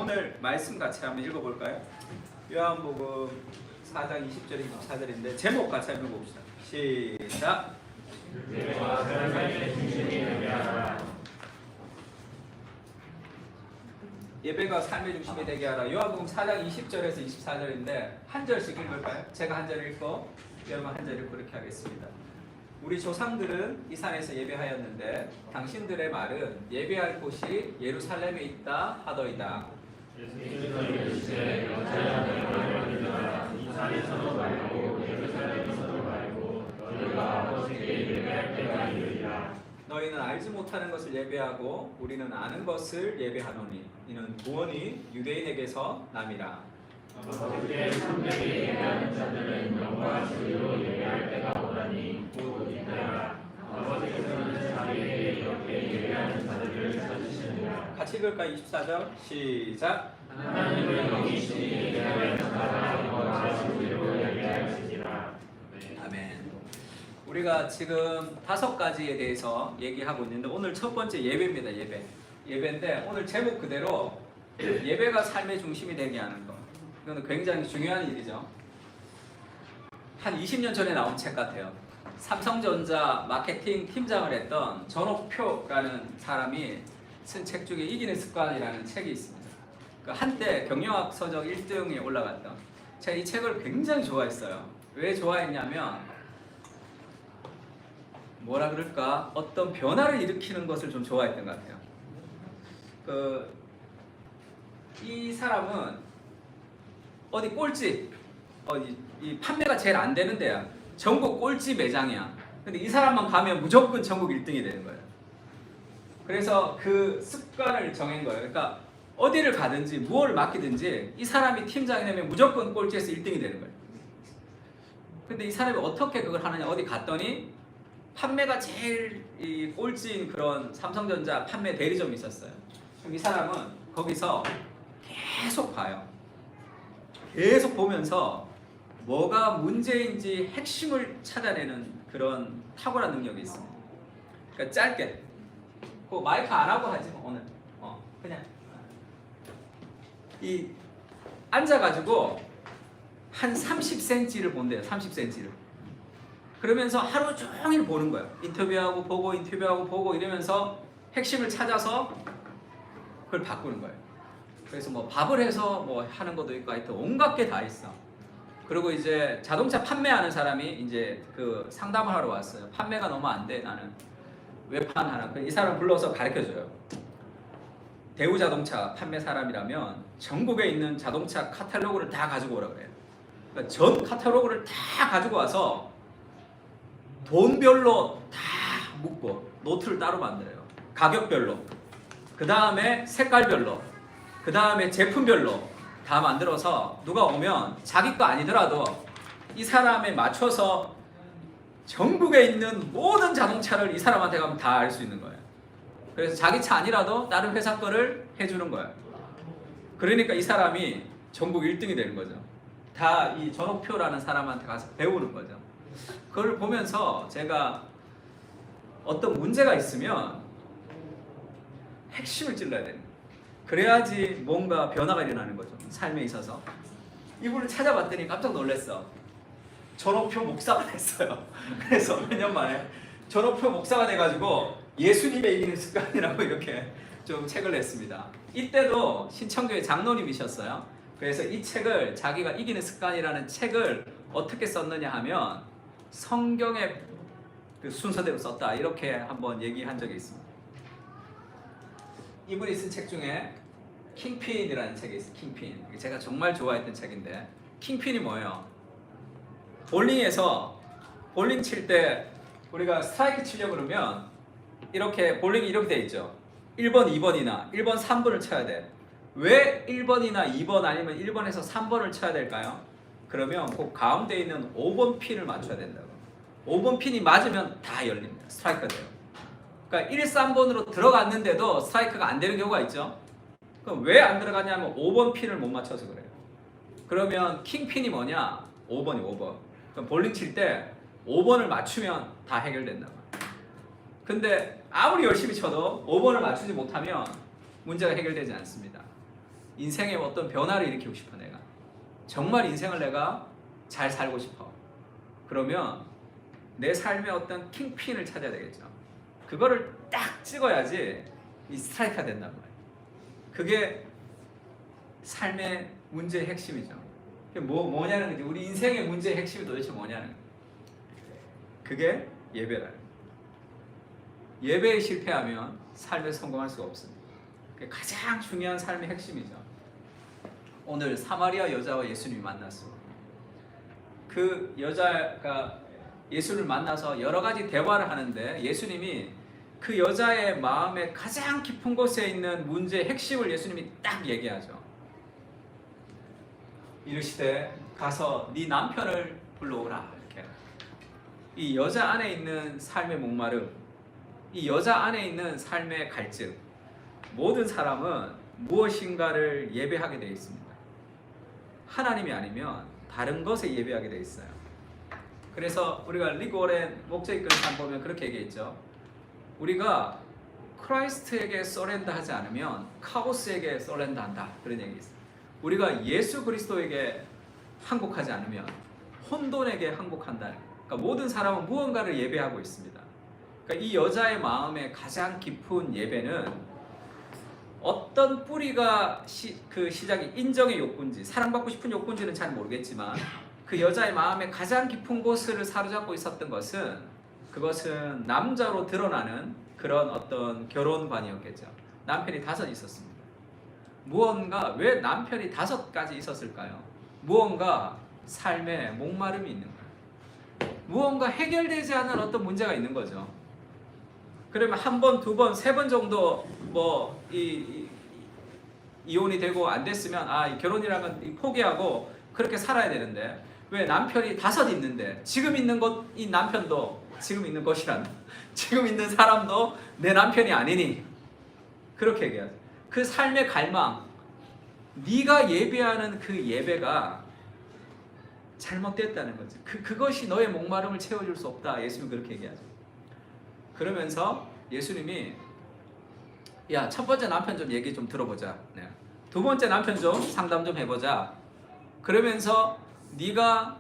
오늘 말씀 같이 한번 읽어볼까요? 요한복음 4장 20절 24절인데 제목 같이 한번 읽어봅시다. 시작. 예배가 삶의 중심이 되게 하라. 요한복음 4장 20절에서 24절인데 한 절씩 읽을까요? 제가 한 절 읽고 여러분 한 절 읽고 이렇게 하겠습니다. 우리 조상들은 이 산에서 예배하였는데 당신들의 말은 예배할 곳이 예루살렘에 있다 하더이다. 예수께서 이르시되 여자야 이 산에서도 말고 예루살렘에서도 말고 너희가 아버지께 예배할 때가 이르리라. 너희는 알지 못하는 것을 예배하고 우리는 아는 것을 예배하노니 이는 구원이 유대인에게서 남이라. 아버지께 참되게 예배하는 자들은 영과 진리로 예배할 때가 오나니 곧 이때라. 아버지께서는 자기에게 이렇게 예배하는 자들을 찾으시느니라. 같이 읽을까? 24절 시작. 하나님을 영이시니 예배하는 자가 영과 진리로 예배하시리라. 아멘. 우리가 지금 5가지에 대해서 얘기하고 있는데 오늘 첫 번째 예배입니다. 예배인데 오늘 제목 그대로 예배가 삶의 중심이 되게 하는 것. 이거는 굉장히 중요한 일이죠. 한 20년 전에 나온 책 같아요. 삼성전자 마케팅 팀장을 했던 전옥표라는 사람이 쓴 책 중에 이기는 습관이라는 책이 있습니다. 한때 경영학 서적 1등에 올라갔던, 제가 이 책을 굉장히 좋아했어요. 왜 좋아했냐면 뭐라 그럴까, 어떤 변화를 일으키는 것을 좀 좋아했던 것 같아요. 이 사람은 어디 꼴찌, 이 판매가 제일 안 되는 데야. 전국 꼴찌 매장이야. 근데 이 사람만 가면 무조건 전국 1등이 되는 거예요. 그래서 그 습관을 정한 거예요. 그러니까 어디를 가든지 무엇을 맡기든지 이 사람이 팀장이 되면 무조건 꼴찌에서 1등이 되는 거예요. 근데 이 사람이 어떻게 그걸 하느냐, 어디 갔더니 판매가 제일 이 꼴찌인 그런 삼성전자 판매 대리점이 있었어요. 그럼 이 사람은 거기서 계속 봐요. 계속 보면서 뭐가 문제인지 핵심을 찾아내는 그런 탁월한 능력이 있습니다. 그러니까 짧게, 그 마이크 안 하고 하지 오늘. 그냥 이 앉아가지고 한 30cm를 본대요. 30cm를. 그러면서 하루 종일 보는 거예요. 인터뷰하고 보고 이러면서 핵심을 찾아서 그걸 바꾸는 거예요. 그래서 뭐 밥을 해서 뭐 하는 것도 있고 하여튼 온갖 게 다 있어. 그리고 이제 자동차 판매하는 사람이 이제 그 상담을 하러 왔어요. 판매가 너무 안 돼, 나는 외판 하나. 이 사람 불러서 가르쳐줘요. 대우자동차 판매 사람이라면 전국에 있는 자동차 카탈로그를 다 가지고 오라 그래요. 그러니까 전 카탈로그를 다 가지고 와서 돈별로 다 묶고 노트를 따로 만들어요. 가격별로, 그 다음에 색깔별로, 그 다음에 제품별로 다 만들어서 누가 오면 자기 거 아니더라도 이 사람에 맞춰서 전국에 있는 모든 자동차를 이 사람한테 가면 다 알 수 있는 거예요. 그래서 자기 차 아니라도 다른 회사 거를 해주는 거예요. 그러니까 이 사람이 전국 1등이 되는 거죠. 다 이 전옥표라는 사람한테 가서 배우는 거죠. 그걸 보면서 제가 어떤 문제가 있으면 핵심을 찔러야 되는 거예요. 그래야지 뭔가 변화가 일어나는 거죠. 삶에 있어서. 이분을 찾아봤더니 깜짝 놀랐어. 전옥표 목사가 됐어요. 그래서 몇 년 만에 전옥표 목사가 돼가지고 예수님의 이기는 습관이라고 이렇게 좀 책을 냈습니다. 이때도 신천교회 장로님이셨어요. 그래서 이 책을, 자기가 이기는 습관이라는 책을 어떻게 썼느냐 하면 성경의 그 순서대로 썼다, 이렇게 한번 얘기한 적이 있습니다. 이분이 쓴 책 중에 킹핀이라는 책이 있어요. 킹핀. 제가 정말 좋아했던 책인데, 킹핀이 뭐예요? 볼링에서 볼링 칠 때 우리가 스트라이크 치려고 그러면 이렇게 볼링이 이렇게 돼 있죠. 1번, 2번이나 1번, 3번을 쳐야 돼. 왜 1번이나 2번 아니면 1번에서 3번을 쳐야 될까요? 그러면 그 가운데 있는 5번 핀을 맞춰야 된다고. 5번 핀이 맞으면 다 열립니다. 스트라이크가 돼요. 그러니까 1, 3번으로 들어갔는데도 스트라이크가 안 되는 경우가 있죠. 그럼 왜 안 들어갔냐면 5번 핀을 못 맞춰서 그래요. 그러면 킹핀이 뭐냐? 5번이 5번. 그럼 볼링 칠 때 5번을 맞추면 다 해결된다고. 근데 아무리 열심히 쳐도 5번을 맞추지 못하면 문제가 해결되지 않습니다. 인생에 어떤 변화를 일으키고 싶어. 내가 정말 인생을 내가 잘 살고 싶어. 그러면 내 삶의 어떤 킹핀을 찾아야 되겠죠. 그거를 딱 찍어야지 이 스트라이크가 된단 말이에요. 그게 삶의 문제의 핵심이죠. 그게 뭐냐는 거지. 우리 인생의 문제의 핵심이 도대체 뭐냐는 거예요. 그게 예배라는 거예요. 예배에 실패하면 삶에 성공할 수가 없습니다. 그게 가장 중요한 삶의 핵심이죠. 오늘 사마리아 여자와 예수님이 만났습니다. 그 여자가 예수를 만나서 여러 가지 대화를 하는데 예수님이 그 여자의 마음의 가장 깊은 곳에 있는 문제의 핵심을 예수님이 딱 얘기하죠. 이르시되 가서 네 남편을 불러오라. 이렇게. 이 여자 안에 있는 삶의 목마름, 이 여자 안에 있는 삶의 갈증, 모든 사람은 무엇인가를 예배하게 되어 있습니다. 하나님이 아니면 다른 것에 예배하게 되어 있어요. 그래서 우리가 리그 오렌 목적이 끌산 보면 그렇게 얘기했죠. 우리가 크라이스트에게 서렌더하지 않으면 카오스에게 서렌더한다. 그런 얘기 있어요. 우리가 예수 그리스도에게 항복하지 않으면 혼돈에게 항복한다. 그러니까 모든 사람은 무언가를 예배하고 있습니다. 그러니까 이 여자의 마음의 가장 깊은 예배는 어떤 뿌리가 그 시작이 인정의 욕구인지 사랑받고 싶은 욕구인지는 잘 모르겠지만 그 여자의 마음의 가장 깊은 곳을 사로잡고 있었던 것은 그것은 남자로 드러나는 그런 어떤 결혼관이었겠죠. 남편이 5 있었습니다. 무언가 왜 남편이 5가지 있었을까요? 무언가 삶에 목마름이 있는 거예요. 무언가 해결되지 않은 어떤 문제가 있는 거죠. 그러면 1번, 2번, 3번 정도 이혼이 되고 안 됐으면 이 결혼이라는 건 포기하고 그렇게 살아야 되는데 왜 남편이 5 있는데 지금 있는 것 이 남편도 지금 있는 것이란 지금 있는 사람도 내 남편이 아니니 그렇게 얘기하죠. 그 삶의 갈망, 네가 예배하는 그 예배가 잘못됐다는 거지. 그것이 너의 목마름을 채워줄 수 없다. 예수님은 그렇게 얘기하죠. 그러면서 예수님이 야, 첫 번째 남편 좀 얘기 좀 들어보자. 네. 두 번째 남편 좀 상담 좀 해보자. 그러면서 네가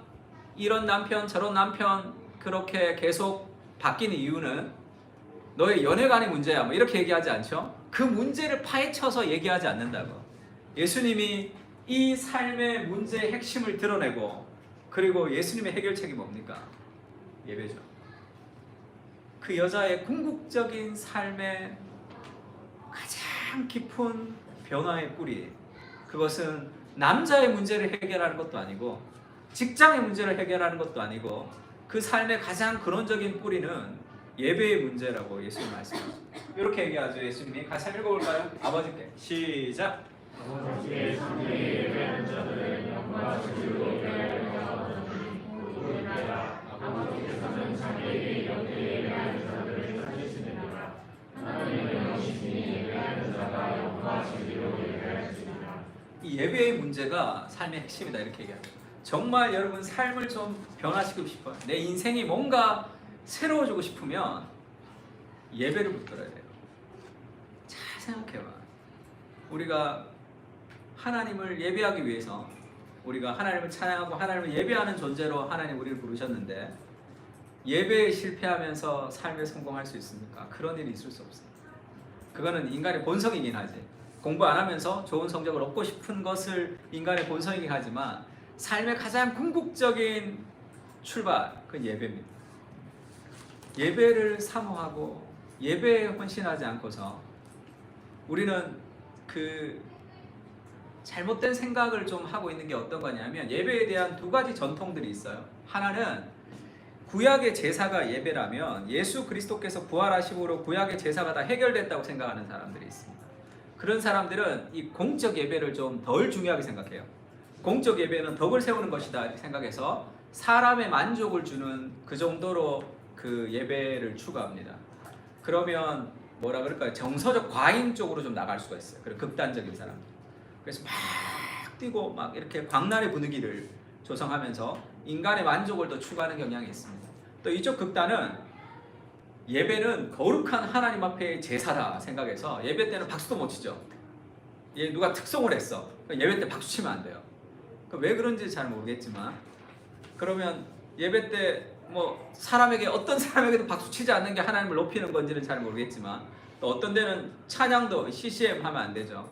이런 남편 저런 남편 그렇게 계속 바뀌는 이유는 너의 연애관의 문제야. 뭐 이렇게 얘기하지 않죠? 그 문제를 파헤쳐서 얘기하지 않는다고. 예수님이 이 삶의 문제의 핵심을 드러내고 그리고 예수님의 해결책이 뭡니까? 예배죠. 그 여자의 궁극적인 삶의 가장 깊은 변화의 뿌리, 그것은 남자의 문제를 해결하는 것도 아니고 직장의 문제를 해결하는 것도 아니고 그 삶의 가장 근원적인 뿌리는 예배의 문제라고 예수님 말씀하십니다. 이렇게 얘기하죠. 예수님이 같이 한번 읽어볼까요? 아버지께 시작. 아버지의 성령의 예배하는 자들은 영과 진리로 예배하여 누구이라 아버지께서는 자기에게 이렇게 예배하는 자들을 찾으시느니라. 하나님의 영이시니 예배하는 자가 영과 진리로 예배하시리라. 이 예배의 문제가 삶의 핵심이다. 이렇게 얘기합니다. 정말 여러분 삶을 좀 변화시키고 싶어요. 내 인생이 뭔가 새로워지고 싶으면 예배를 붙들어야 돼요. 잘 생각해봐. 우리가 하나님을 예배하기 위해서 우리가 하나님을 찬양하고 하나님을 예배하는 존재로 하나님 우리를 부르셨는데 예배에 실패하면서 삶에 성공할 수 있습니까? 그런 일이 있을 수 없습니다. 그거는 인간의 본성이긴 하지. 공부 안 하면서 좋은 성적을 얻고 싶은 것을 인간의 본성이긴 하지만 삶의 가장 궁극적인 출발, 그건 예배입니다. 예배를 사모하고 예배에 헌신하지 않고서 우리는 그 잘못된 생각을 좀 하고 있는 게 어떤 거냐면 예배에 대한 2가지 전통들이 있어요. 하나는 구약의 제사가 예배라면 예수 그리스도께서 부활하심으로 구약의 제사가 다 해결됐다고 생각하는 사람들이 있습니다. 그런 사람들은 이 공적 예배를 좀 덜 중요하게 생각해요. 공적 예배는 덕을 세우는 것이다 이렇게 생각해서 사람의 만족을 주는 그 정도로 그 예배를 추구합니다. 그러면 뭐라 그럴까요? 정서적 과잉 쪽으로 좀 나갈 수가 있어요. 그리고 극단적인 사람들. 그래서 막 뛰고 막 이렇게 광란의 분위기를 조성하면서 인간의 만족을 더 추구하는 경향이 있습니다. 또 이쪽 극단은 예배는 거룩한 하나님 앞에 제사다 생각해서 예배 때는 박수도 못 치죠. 얘 누가 특송을 했어. 예배 때 박수 치면 안 돼요. 왜 그런지 잘 모르겠지만 그러면 예배 때 뭐 사람에게 어떤 사람에게도 박수 치지 않는 게 하나님을 높이는 건지는 잘 모르겠지만 또 어떤 데는 찬양도 CCM 하면 안 되죠.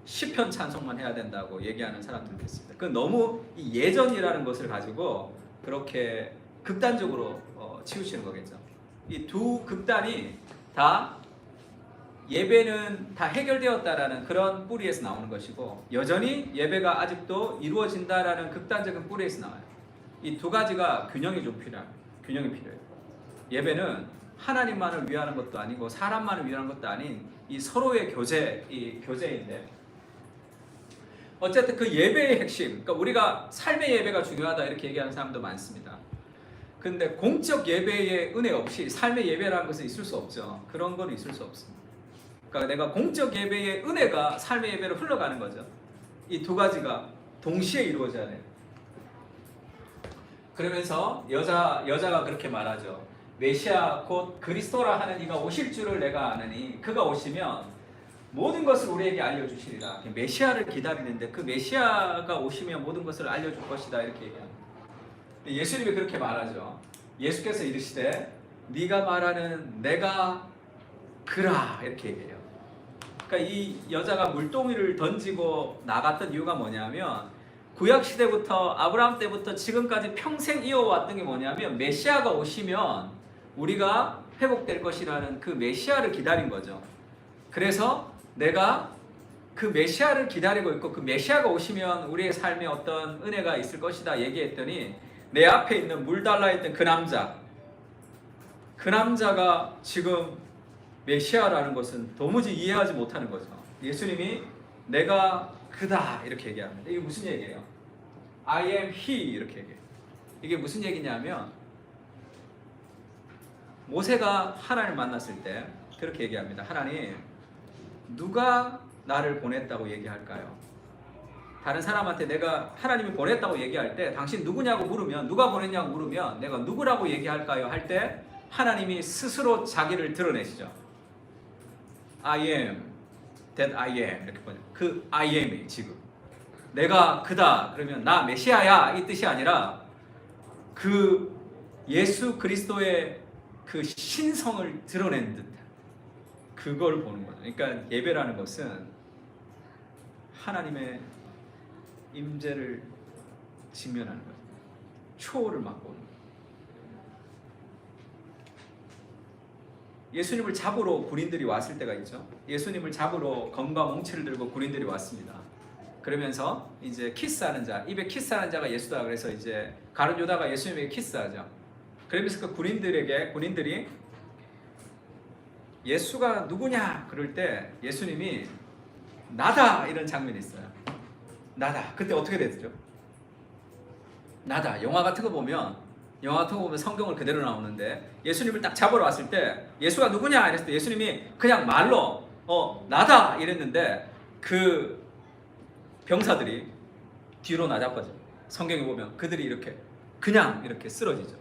시편 찬송만 해야 된다고 얘기하는 사람들도 있습니다. 그 너무 이 예전이라는 것을 가지고 그렇게 극단적으로 치우치는 거겠죠. 이 두 극단이 다 예배는 다 해결되었다라는 그런 뿌리에서 나오는 것이고 여전히 예배가 아직도 이루어진다라는 극단적인 뿌리에서 나와요. 이 두 가지가 균형이 필요해요. 예배는 하나님만을 위하는 것도 아니고 사람만을 위하는 것도 아닌 이 서로의 교제인데 어쨌든 그 예배의 핵심, 그러니까 우리가 삶의 예배가 중요하다 이렇게 얘기하는 사람도 많습니다. 근데 공적 예배의 은혜 없이 삶의 예배라는 것은 있을 수 없죠. 그런 건 있을 수 없습니다. 그러니까 내가 공적 예배의 은혜가 삶의 예배로 흘러가는 거죠. 이 두 가지가 동시에 이루어져야 돼요. 그러면서 여자가 그렇게 말하죠. 메시아 곧 그리스도라 하는 이가 오실 줄을 내가 아느니 그가 오시면 모든 것을 우리에게 알려주시리라. 메시아를 기다리는데 그 메시아가 오시면 모든 것을 알려줄 것이다 이렇게 얘기합니다. 예수님이 그렇게 말하죠. 예수께서 이르시되 네가 말하는 내가 그라 이렇게 얘기해요. 그러니까 이 여자가 물동이를 던지고 나갔던 이유가 뭐냐면 구약 시대부터 아브라함 때부터 지금까지 평생 이어왔던 게 뭐냐면 메시아가 오시면 우리가 회복될 것이라는 그 메시아를 기다린 거죠. 그래서 내가 그 메시아를 기다리고 있고 그 메시아가 오시면 우리의 삶에 어떤 은혜가 있을 것이다 얘기했더니 내 앞에 있는 물 달라 했던 그 남자가 지금 메시아라는 것은 도무지 이해하지 못하는 거죠. 예수님이 내가 그다 이렇게 얘기합니다. 이게 무슨 얘기예요? I am he 이렇게 얘기해요. 이게 무슨 얘기냐면 모세가 하나님을 만났을 때 그렇게 얘기합니다. 하나님 누가 나를 보냈다고 얘기할까요? 다른 사람한테 내가 하나님이 보냈다고 얘기할 때 당신 누구냐고 물으면 누가 보냈냐고 물으면 내가 누구라고 얘기할까요? 할 때 하나님이 스스로 자기를 드러내시죠. I am that I am 이렇게 보죠. 그 I am이 지금 내가 그다 그러면 나 메시아야 이 뜻이 아니라 그 예수 그리스도의 그 신성을 드러낸 듯한 그걸 보는 거죠. 그러니까 예배라는 것은 하나님의 임재를 직면하는 거예요. 초월을 맛보는 거예요. 예수님을 잡으러 군인들이 왔을 때가 있죠. 예수님을 잡으러 검과 몽치를 들고 군인들이 왔습니다. 그러면서 이제 키스하는 자, 입에 키스하는 자가 예수다. 그래서 이제 가룟 유다가 예수님에게 키스하죠. 그러면서 그 군인들이 예수가 누구냐 그럴 때 예수님이 나다 이런 장면이 있어요. 나다. 그때 어떻게 되죠? 나다. 영화 같은 거 보면 성경을 그대로 나오는데 예수님을 딱 잡으러 왔을 때 예수가 누구냐 이랬을 때 예수님이 그냥 말로 나다 이랬는데 그 병사들이 뒤로 나자빠져. 성경에 보면 그들이 그냥 이렇게 쓰러지죠.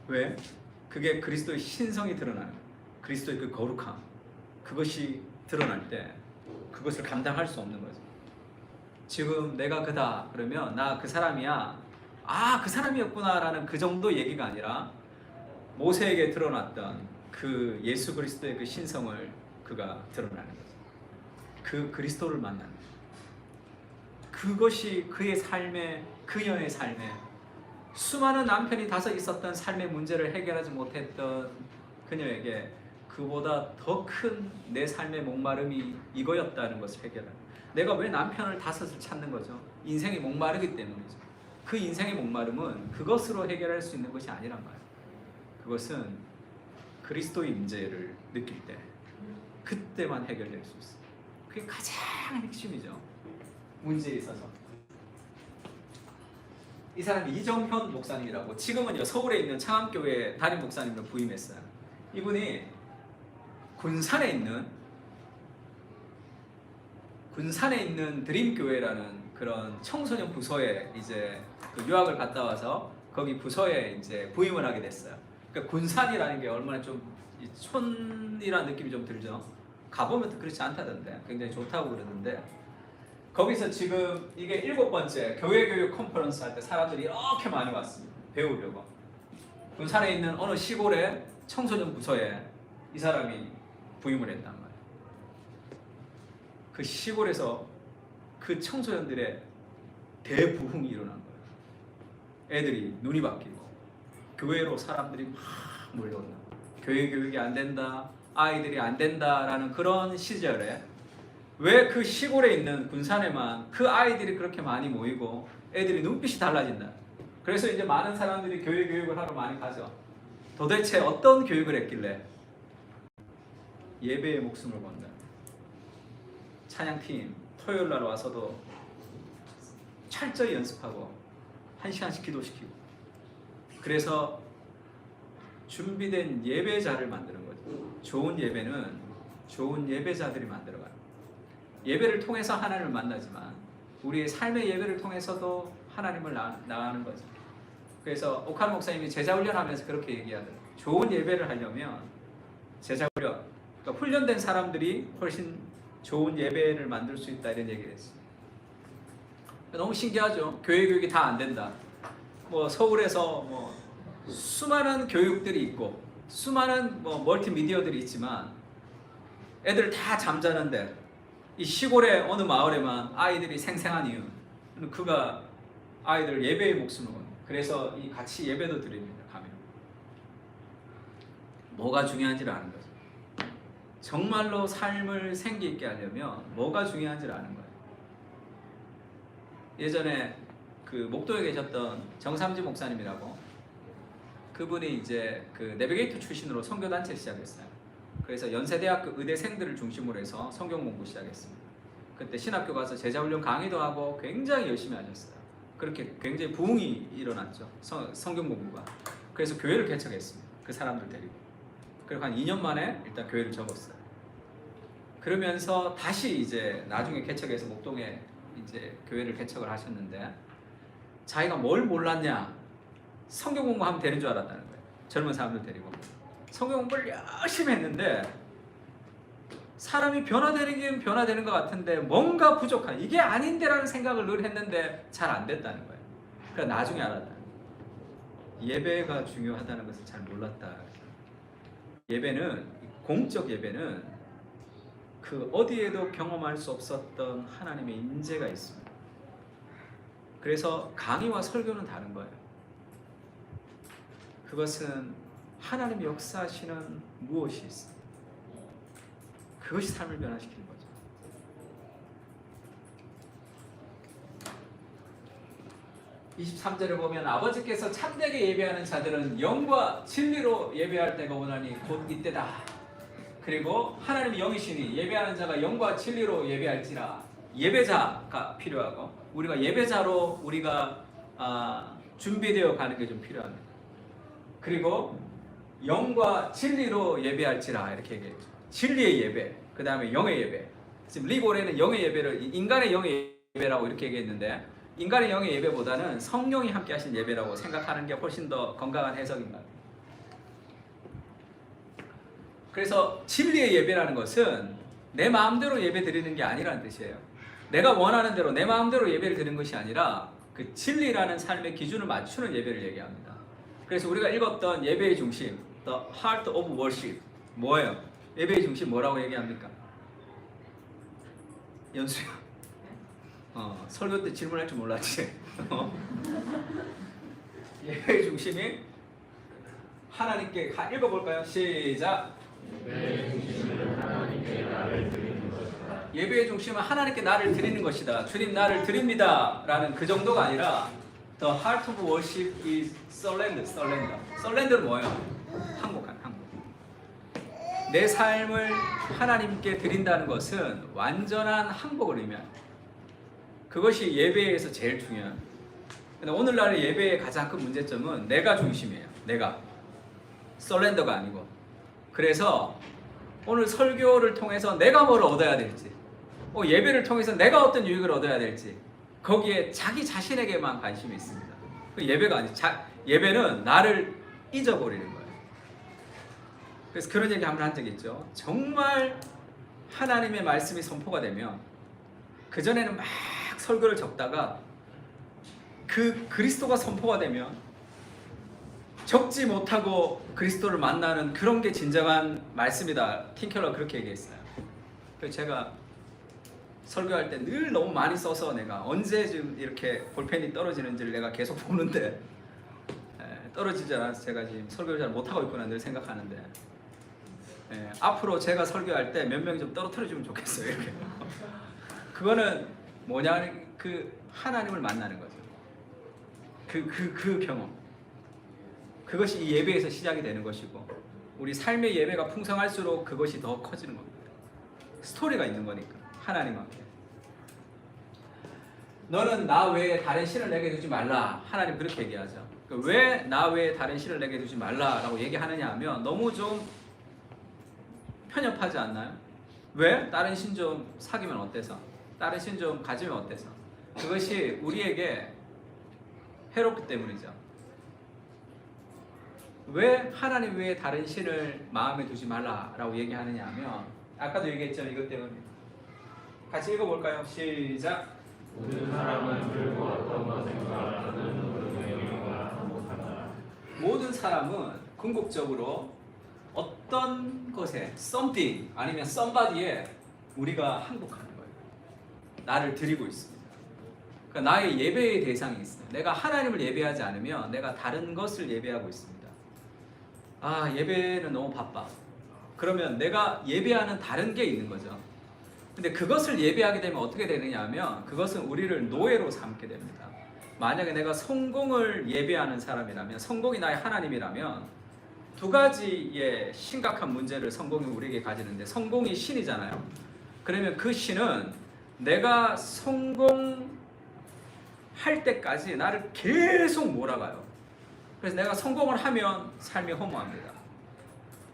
왜? 그게 그리스도의 신성이 드러나는 거예요. 그리스도의 그 거룩함 그것이 드러날 때 그것을 감당할 수 없는 거죠. 지금 내가 그다 그러면 나 그 사람이야. 아, 그 사람이었구나 라는 그 정도 얘기가 아니라 모세에게 드러났던 그 예수 그리스도의 그 신성을 그가 드러나는 거죠. 그 그리스도를 만나는 거죠. 그것이 그의 삶에 그녀의 삶에 수많은 남편이 다섯 있었던 삶의 문제를 해결하지 못했던 그녀에게 그보다 더 큰 내 삶의 목마름이 이거였다는 것을 해결하는 내가 왜 남편을 다섯을 찾는 거죠? 인생이 목마르기 때문이죠. 그 인생의 목마름은 그것으로 해결할 수 있는 것이 아니란 말이에요. 그것은 그리스도의 임재를 느낄 때 그때만 해결될 수 있어요. 그게 가장 핵심이죠. 문제에 있어서. 이 사람이 이정현 목사님이라고 지금은요 서울에 있는 창암교회 담임 목사님으로 부임했어요. 이분이 군산에 있는 드림교회라는 그런 청소년 부서에 이제 그 유학을 갔다 와서 거기 부서에 이제 부임을 하게 됐어요. 그러니까 군산이라는 게 얼마나 좀 촌이라는 느낌이 좀 들죠. 가보면 또 그렇지 않다던데 굉장히 좋다고 그러는데 거기서 지금 이게 7번째 교회교육 컨퍼런스 할 때 사람들이 이렇게 많이 왔습니다. 배우려고. 군산에 있는 어느 시골의 청소년 부서에 이 사람이 부임을 했단 말이에요. 그 시골에서 그 청소년들의 대부흥이 일어난 거예요. 애들이 눈이 바뀌고 교회로 사람들이 막 몰려온다. 교회 교육이 안 된다, 아이들이 안 된다라는 그런 시절에 왜 그 시골에 있는 군산에만 그 아이들이 그렇게 많이 모이고 애들이 눈빛이 달라진다. 그래서 이제 많은 사람들이 교회 교육을 하러 많이 가죠. 도대체 어떤 교육을 했길래 예배에 목숨을 건다. 찬양팀 토요일 날 와서도 철저히 연습하고 1시간씩 기도시키고 그래서 준비된 예배자를 만드는 거죠. 좋은 예배는 좋은 예배자들이 만들어가요. 예배를 통해서 하나님을 만나지만 우리의 삶의 예배를 통해서도 하나님을 나가는 거죠. 그래서 오카르 목사님이 제자 훈련하면서 그렇게 얘기하더라고요. 좋은 예배를 하려면 제자 훈련, 그러니까 훈련된 사람들이 훨씬 좋은 예배를 만들 수 있다 이런 얘기를 했어요. 너무 신기하죠. 교회 교육이 다 안 된다. 뭐 서울에서 뭐 수많은 교육들이 있고 수많은 뭐 멀티미디어들이 있지만 애들 다 잠자는데 이 시골의 어느 마을에만 아이들이 생생한 이유는 그가 아이들 예배의 목숨을 건. 그래서 이 같이 예배도 드립니다. 가면 뭐가 중요한지를 아는 거죠. 정말로 삶을 생기 있게 하려면 뭐가 중요한지를 아는 거예요. 예전에 그 목도에 계셨던 정삼지 목사님이라고 그분이 이제 그 내비게이터 출신으로 선교단체 시작했어요. 그래서 연세대학교 의대생들을 중심으로 해서 성경 공부 시작했습니다. 그때 신학교 가서 제자훈련 강의도 하고 굉장히 열심히 하셨어요. 그렇게 굉장히 부흥이 일어났죠. 성경 공부가. 그래서 교회를 개척했습니다. 그 사람들 데리고. 그리고 한 2년 만에 일단 교회를 접었어요. 그러면서 다시 이제 나중에 개척해서 목동에 이제 교회를 개척을 하셨는데 자기가 뭘 몰랐냐? 성경 공부하면 되는 줄 알았다는 거예요. 젊은 사람들 데리고. 성경 공부를 열심히 했는데 사람이 변화되는 것 같은데 뭔가 부족한 이게 아닌데라는 생각을 늘 했는데 잘 안 됐다는 거예요. 그러니까 나중에 알았다. 예배가 중요하다는 것을 잘 몰랐다. 예배는 공적 예배는 그 어디에도 경험할 수 없었던 하나님의 임재가 있습니다. 그래서 강의와 설교는 다른 거예요. 그것은 하나님의 역사하시는 무엇이 있습니다. 그것이 삶을 변화시키는 거죠. (23절에) 보면 아버지께서 참되게 예배하는 자들은 영과 진리로 예배할 때가 오나니 곧 이때다. 그리고 하나님이 영이시니 예배하는 자가 영과 진리로 예배할지라. 예배자가 필요하고 우리가 예배자로 우리가 준비되어 가는 게 좀 필요합니다. 그리고 영과 진리로 예배할지라 이렇게 얘기했죠. 진리의 예배, 그 다음에 영의 예배. 지금 리고레는 영의 예배를 인간의 영의 예배라고 이렇게 얘기했는데 인간의 영의 예배보다는 성령이 함께 하신 예배라고 생각하는 게 훨씬 더 건강한 해석인 것 같아요. 그래서 진리의 예배라는 것은 내 마음대로 예배 드리는 게 아니라는 뜻이에요. 내가 원하는 대로 내 마음대로 예배를 드리는 것이 아니라 그 진리라는 삶의 기준을 맞추는 예배를 얘기합니다. 그래서 우리가 읽었던 예배의 중심, The Heart of Worship 뭐예요? 예배의 중심 뭐라고 얘기합니까? 연수야. 설교 때 질문할 줄 몰랐지. 예배의 중심이 하나님께 읽어볼까요? 시작. 예배의 중심은 하나님께 나를 드리는 것이다. 주님 나를 드립니다. 라는 그 정도가 아니라 The heart of worship is surrender. surrender는 뭐예요? 항복한. 내 삶을 하나님께 드린다는 것은 완전한 항복을 의미합니다. 그것이 예배에서 제일 중요합니다. 근데 오늘날의 예배의 가장 큰 문제점은 내가 중심이에요. 내가. surrender가 아니고. 그래서 오늘 설교를 통해서 내가 뭘 얻어야 될지, 예배를 통해서 내가 어떤 유익을 얻어야 될지, 거기에 자기 자신에게만 관심이 있습니다. 그 예배가 아니죠. 예배는 나를 잊어버리는 거예요. 그래서 그런 얘기 한번 한 적이 있죠. 정말 하나님의 말씀이 선포가 되면 그전에는 막 설교를 적다가 그 그리스도가 선포가 되면 적지 못하고 그리스도를 만나는 그런 게 진정한 말씀이다. 팀켈러가 그렇게 얘기했어요. 그래서 제가 설교할 때 늘 너무 많이 써서 내가 언제 좀 이렇게 볼펜이 떨어지는지를 내가 계속 보는데 떨어지지 않아서 제가 지금 설교를 잘 못하고 있구나 늘 생각하는데 앞으로 제가 설교할 때 몇 명 좀 떨어뜨려주면 좋겠어요. 이렇게. 그거는 뭐냐, 그 하나님을 만나는 거죠. 그 경험. 그것이 이 예배에서 시작이 되는 것이고 우리 삶의 예배가 풍성할수록 그것이 더 커지는 겁니다. 스토리가 있는 거니까 하나님 앞에. 너는 나 외에 다른 신을 내게 두지 말라. 하나님 그렇게 얘기하죠. 왜 나 외에 다른 신을 내게 두지 말라라고 얘기하느냐 하면 너무 좀 편협하지 않나요? 왜? 다른 신 좀 사귀면 어때서? 다른 신 좀 가지면 어때서? 그것이 우리에게 해롭기 때문이죠. 왜 하나님 외에 다른 신을 마음에 두지 말라라고 얘기하느냐 하면 아까도 얘기했죠. 이것 때문에. 같이 읽어볼까요? 시작. 모든 사람은 결국 어떤 것인가 저는 모르겠노라 못한다. 모든 사람은 궁극적으로 어떤 것에 something 아니면 somebody에 우리가 항복하는 거예요. 나를 드리고 있습니다. 그러니까 나의 예배의 대상이 있어요. 내가 하나님을 예배하지 않으면 내가 다른 것을 예배하고 있습니다. 아, 예배는 너무 바빠. 그러면 내가 예배하는 다른 게 있는 거죠. 근데 그것을 예배하게 되면 어떻게 되느냐 하면 그것은 우리를 노예로 삼게 됩니다. 만약에 내가 성공을 예배하는 사람이라면, 성공이 나의 하나님이라면 두 가지의 심각한 문제를 성공이 우리에게 가지는데, 성공이 신이잖아요. 그러면 그 신은 내가 성공할 때까지 나를 계속 몰아가요. 그래서 내가 성공을 하면 삶이 허무합니다.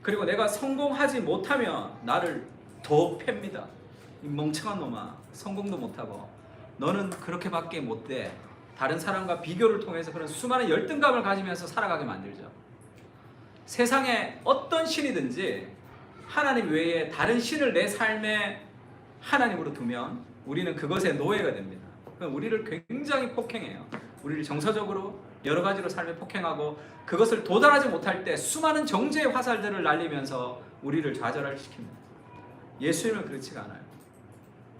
그리고 내가 성공하지 못하면 나를 더 팹니다. 이 멍청한 놈아, 성공도 못하고 너는 그렇게밖에 못돼. 다른 사람과 비교를 통해서 그런 수많은 열등감을 가지면서 살아가게 만들죠. 세상에 어떤 신이든지 하나님 외에 다른 신을 내 삶에 하나님으로 두면 우리는 그것의 노예가 됩니다. 우리를 굉장히 폭행해요. 우리를 정서적으로 여러 가지로 삶에 폭행하고 그것을 도달하지 못할 때 수많은 정죄의 화살들을 날리면서 우리를 좌절시킵니다. 예수님은 그렇지가 않아요.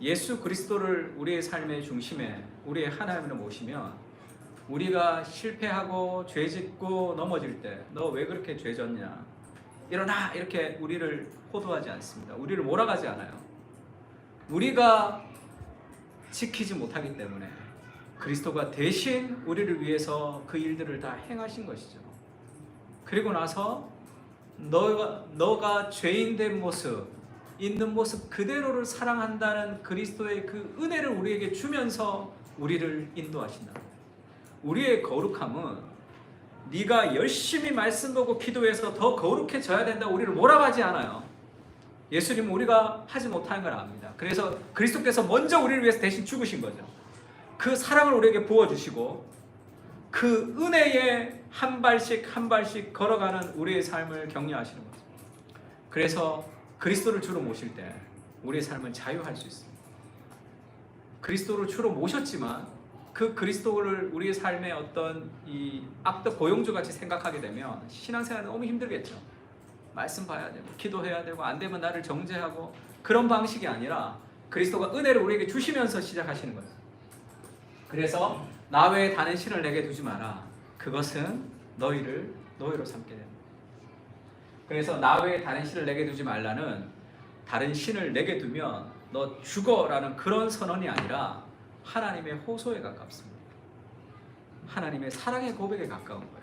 예수 그리스도를 우리의 삶의 중심에 우리의 하나님으로 모시면 우리가 실패하고 죄짓고 넘어질 때 너 왜 그렇게 죄졌냐, 일어나, 이렇게 우리를 호도하지 않습니다. 우리를 몰아가지 않아요. 우리가 지키지 못하기 때문에 그리스도가 대신 우리를 위해서 그 일들을 다 행하신 것이죠. 그리고 나서 너가 죄인 된 모습, 있는 모습 그대로를 사랑한다는 그리스도의 그 은혜를 우리에게 주면서 우리를 인도하신다. 우리의 거룩함은 네가 열심히 말씀 보고 기도해서 더 거룩해져야 된다 우리를 몰아가지 않아요. 예수님은 우리가 하지 못하는 걸 압니다. 그래서 그리스도께서 먼저 우리를 위해서 대신 죽으신 거죠. 그 사랑을 우리에게 부어주시고 그 은혜에 한 발씩 한 발씩 걸어가는 우리의 삶을 격려하시는 거죠. 그래서 그리스도를 주로 모실 때 우리의 삶은 자유할 수 있습니다. 그리스도를 주로 모셨지만 그 그리스도를 우리의 삶의 어떤 이 악덕 고용주 같이 생각하게 되면 신앙생활이 너무 힘들겠죠. 말씀 봐야 되고 기도해야 되고 안 되면 나를 정죄하고, 그런 방식이 아니라 그리스도가 은혜를 우리에게 주시면서 시작하시는 거예요. 그래서 나 외에 다른 신을 내게 두지 마라. 그것은 너희를 노예로 삼게 됩니다. 그래서 나 외에 다른 신을 내게 두지 말라는, 다른 신을 내게 두면 너 죽어라는 그런 선언이 아니라 하나님의 호소에 가깝습니다. 하나님의 사랑의 고백에 가까운 거예요.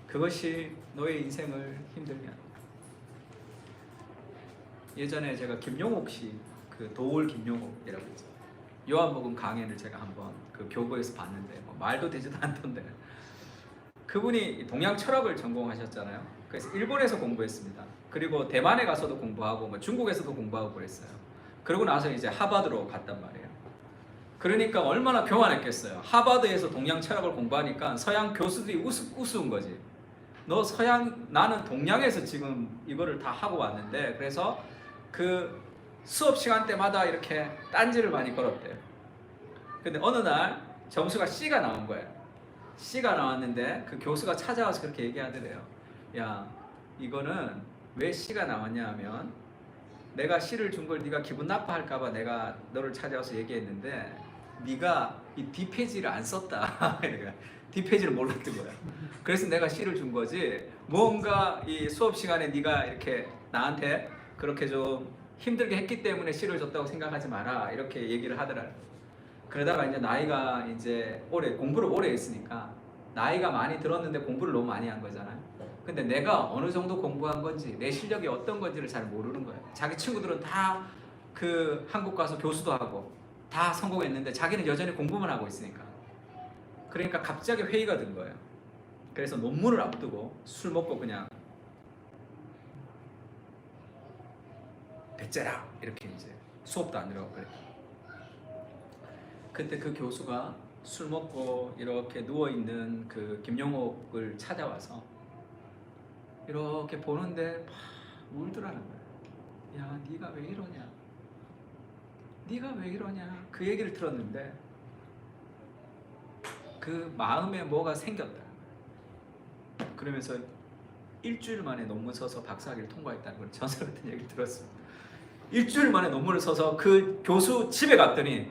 그것이 너의 인생을 힘들게 합니다. 예전에 제가 김용옥 씨, 그 도올 김용옥이라고 있죠. 요한복음 강해를 제가 한번 그 교보에서 봤는데 뭐 말도 되지도 않던데, 그분이 동양 철학을 전공하셨잖아요. 그래서 일본에서 공부했습니다. 그리고 대만에 가서도 공부하고 뭐 중국에서도 공부하고 그랬어요. 그러고 나서 이제 하버드로 갔단 말이에요. 그러니까 얼마나 교만했겠어요. 하버드에서 동양 철학을 공부하니까 서양 교수들이 우스운 거지. 너 서양, 나는 동양에서 지금 이거를 다 하고 왔는데, 그래서 그 수업 시간 때마다 이렇게 딴지를 많이 걸었대요. 근데 어느 날 점수가 C가 나온 거예요. C가 나왔는데 그 교수가 찾아와서 그렇게 얘기하더래요. 야, 이거는 왜 C가 나왔냐 하면 내가 C를 준 걸 네가 기분 나빠할까 봐 내가 너를 찾아와서 얘기했는데 네가 이 D페이지를 안 썼다. D페이지를 몰랐던 거야. 그래서 내가 C를 준 거지. 뭔가 이 수업 시간에 네가 이렇게 나한테 그렇게 좀 힘들게 했기 때문에 C를 줬다고 생각하지 마라. 이렇게 얘기를 하더라고요. 그러다가 이제 나이가 이제 공부를 오래 했으니까 나이가 많이 들었는데 공부를 너무 많이 한 거잖아요. 근데 내가 어느 정도 공부한 건지 내 실력이 어떤 건지를 잘 모르는 거예요. 자기 친구들은 다 그 한국 가서 교수도 하고 다 성공했는데 자기는 여전히 공부만 하고 있으니까. 그러니까 갑자기 회의가 든 거예요. 그래서 논문을 앞두고 술 먹고 그냥 배째라 이렇게 이제 수업도 안 들어가고 그래. 그때 그 교수가 술 먹고 이렇게 누워 있는 그 김용옥을 찾아와서 이렇게 보는데 막 울더라는 거야. 야, 네가 왜 이러냐? 네가 왜 이러냐? 그 얘기를 들었는데 그 마음에 뭐가 생겼다. 그러면서 일주일 만에 논문 써서 박사학위를 통과했다는 걸 전설 같은 얘기를 들었습니다. 일주일 만에 논문을 써서 그 교수 집에 갔더니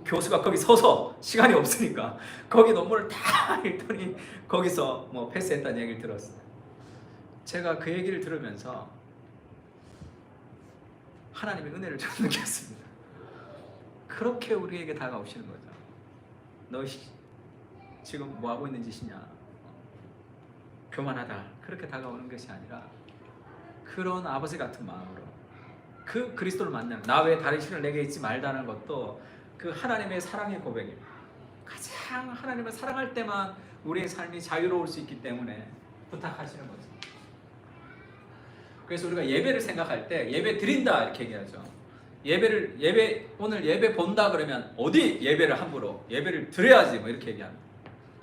교수가 거기 서서 시간이 없으니까 거기 논문을 다 읽더니 거기서 뭐 패스했다는 얘기를 들었어요. 제가 그 얘기를 들으면서 하나님의 은혜를 좀 느꼈습니다. 그렇게 우리에게 다가오시는 거죠. 너 지금 뭐 하고 있는 짓이냐? 교만하다. 그렇게 다가오는 것이 아니라 그런 아버지 같은 마음으로 그 그리스도를 만나는, 나 외에 다른 신을 내게 있지 말다는 것도 그 하나님의 사랑의 고백입니다. 가장 하나님을 사랑할 때만 우리의 삶이 자유로울 수 있기 때문에 부탁하시는 거죠. 그래서 우리가 예배를 생각할 때 예배 드린다 이렇게 얘기하죠. 오늘 예배 본다 그러면 어디 예배를 함부로 예배를 드려야지 뭐 이렇게 얘기합니다.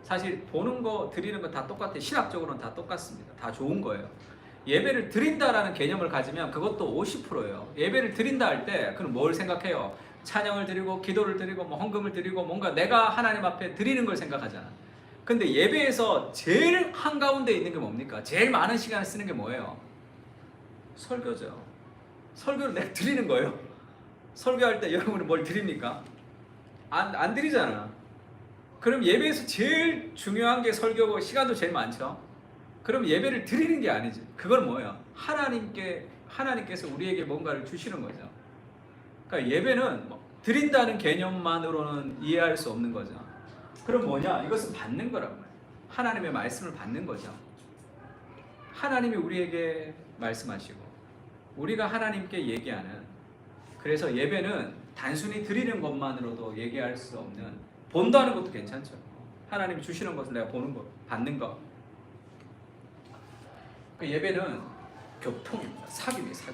사실 보는 거 드리는 거 다 똑같아요. 신학적으로는 다 똑같습니다. 다 좋은 거예요. 예배를 드린다라는 개념을 가지면 그것도 50%예요. 예배를 드린다 할 때 그럼 뭘 생각해요? 찬양을 드리고 기도를 드리고 뭐 헌금을 드리고 뭔가 내가 하나님 앞에 드리는 걸 생각하잖아. 근데 예배에서 제일 한가운데 있는 게 뭡니까? 제일 많은 시간을 쓰는 게 뭐예요? 설교죠. 설교를 내가 드리는 거예요. 설교할 때 여러분은 뭘 드립니까? 안 드리잖아. 그럼 예배에서 제일 중요한 게 설교고 시간도 제일 많죠. 그럼 예배를 드리는 게 아니지. 그건 뭐예요? 하나님께서 우리에게 뭔가를 주시는 거죠. 그러니까 예배는 드린다는 개념만으로는 이해할 수 없는 거죠. 그럼 뭐냐? 이것은 받는 거란 말이에요. 하나님의 말씀을 받는 거죠. 하나님이 우리에게 말씀하시고 우리가 하나님께 얘기하는, 그래서 예배는 단순히 드리는 것만으로도 얘기할 수 없는, 본다는 것도 괜찮죠. 하나님이 주시는 것을 내가 보는 것, 받는 것. 그 예배는 교통입니다. 사귐이에요, 사귐.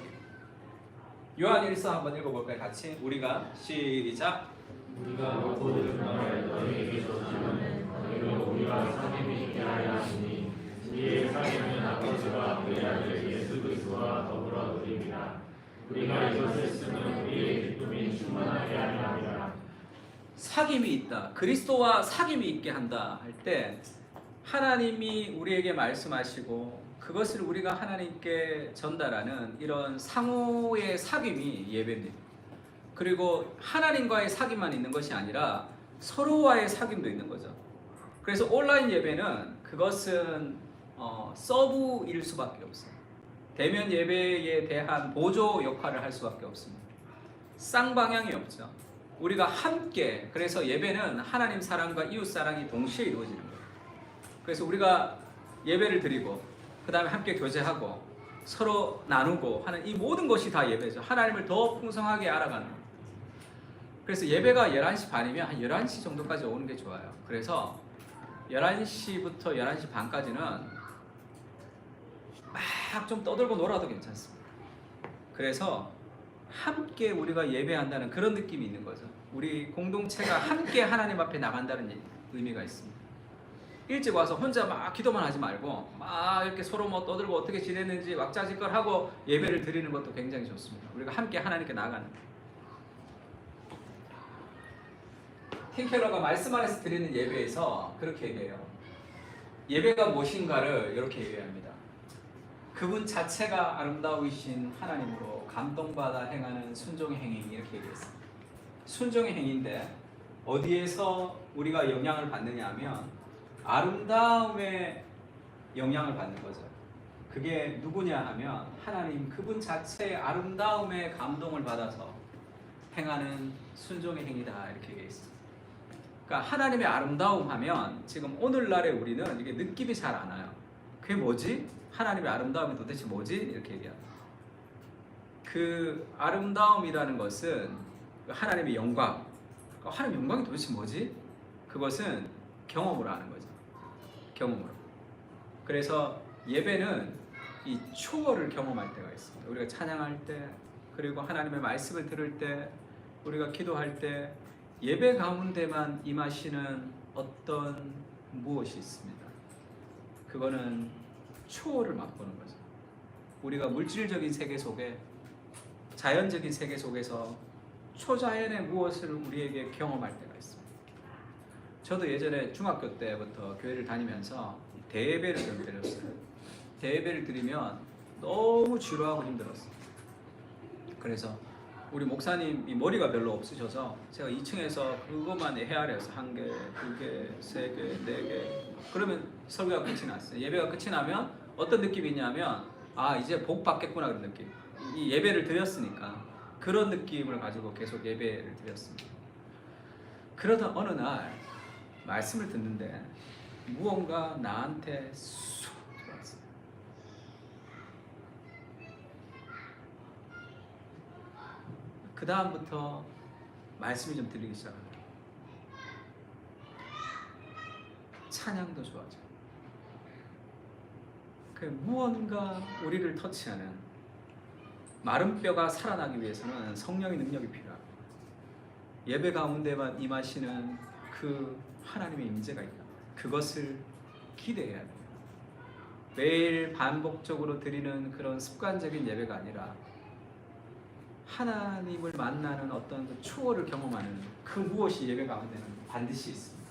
요한일서 한번 읽어볼까요? 같이 우리가 시작. 우리가 모든 말을 너희에게 줬지만 너희는 우리가 사귐이 있게 하려 하시니 이의 사귐은 아버지와 그의 아들 예수 그리스도와 더불어 누립니다. 우리가 이것을 쓰면 우리의 기쁨이 충만하게 하려 함이라. 사귐이 있다. 그리스도와 사귐이 있게 한다 할 때 하나님이 우리에게 말씀하시고 그것을 우리가 하나님께 전달하는 이런 상호의 사귐이 예배입니다. 그리고 하나님과의 사귐만 있는 것이 아니라 서로와의 사귐도 있는 거죠. 그래서 온라인 예배는 그것은 서브일 수밖에 없어요. 대면 예배에 대한 보조 역할을 할 수밖에 없습니다. 쌍방향이 없죠. 우리가 함께, 그래서 예배는 하나님 사랑과 이웃 사랑이 동시에 이루어지는 거예요. 그래서 우리가 예배를 드리고 그 다음에 함께 교제하고 서로 나누고 하는 이 모든 것이 다 예배죠. 하나님을 더 풍성하게 알아가는 거예요. 그래서 예배가 11시 반이면 한 11시 정도까지 오는 게 좋아요. 그래서 11시부터 11시 반까지는 막 좀 떠들고 놀아도 괜찮습니다. 그래서 함께 우리가 예배한다는 그런 느낌이 있는 거죠. 우리 공동체가 함께 하나님 앞에 나간다는 의미가 있습니다. 일찍 와서 혼자 막 기도만 하지 말고 막 이렇게 서로 뭐 떠들고 어떻게 지냈는지 왁자지껄하고 예배를 드리는 것도 굉장히 좋습니다. 우리가 함께 하나님께 나가는. 팀 켈러가 말씀 안에서 드리는 예배에서 그렇게 얘기해요. 예배가 무엇인가를 이렇게 얘기합니다. 그분 자체가 아름다우신 하나님으로 감동받아 행하는 순종의 행위, 이렇게 얘기했습니다. 순종의 행위인데 어디에서 우리가 영향을 받느냐 하면 아름다움에 영향을 받는 거죠. 그게 누구냐 하면 하나님 그분 자체의 아름다움에 감동을 받아서 행하는 순종의 행위다, 이렇게 얘기했습니다. 그러니까 하나님의 아름다움 하면 지금 오늘날의 우리는 이게 느낌이 잘 안 와요. 그게 뭐지? 하나님의 아름다움이 도대체 뭐지? 이렇게 얘기합니다. 그 아름다움이라는 것은 하나님의 영광, 하나님의 영광이 도대체 뭐지? 그것은 경험으로 하는 거죠. 경험으로. 그래서 예배는 이 초월을 경험할 때가 있습니다. 우리가 찬양할 때, 그리고 하나님의 말씀을 들을 때, 우리가 기도할 때 예배 가운데만 임하시는 어떤 무엇이 있습니다. 그거는 초월을 맛보는 거죠. 우리가 물질적인 세계 속에, 자연적인 세계 속에서 초자연의 무엇을 우리에게 경험할 때가 있습니다. 저도 예전에 중학교 때부터 교회를 다니면서 대예배를 좀 드렸어요. 대예배를 드리면 너무 지루하고 힘들었어요. 그래서 우리 목사님이 머리가 별로 없으셔서 제가 2층에서 그것만 헤아려서 1개, 2개, 3개, 4개, 그러면 설교가 끝이 났어요. 예배가 끝이 나면 어떤 느낌이 있냐면 아, 이제 복 받겠구나, 그런 느낌. 이 예배를 드렸으니까 그런 느낌을 가지고 계속 예배를 드렸습니다. 그러던 어느 날 말씀을 듣는데 무언가 나한테 쑥 들어왔어요. 그 다음부터 말씀이 좀 들리기 시작합니다. 찬양도 좋아져. 그 무언가 우리를 터치하는, 마른 뼈가 살아나기 위해서는 성령의 능력이 필요합니다. 예배 가운데만 임하시는 그 하나님의 임재가 있다. 그것을 기대해야 돼요. 매일 반복적으로 드리는 그런 습관적인 예배가 아니라 하나님을 만나는 어떤 그 초월을 경험하는 그 무엇이 예배 가운데는 반드시 있습니다.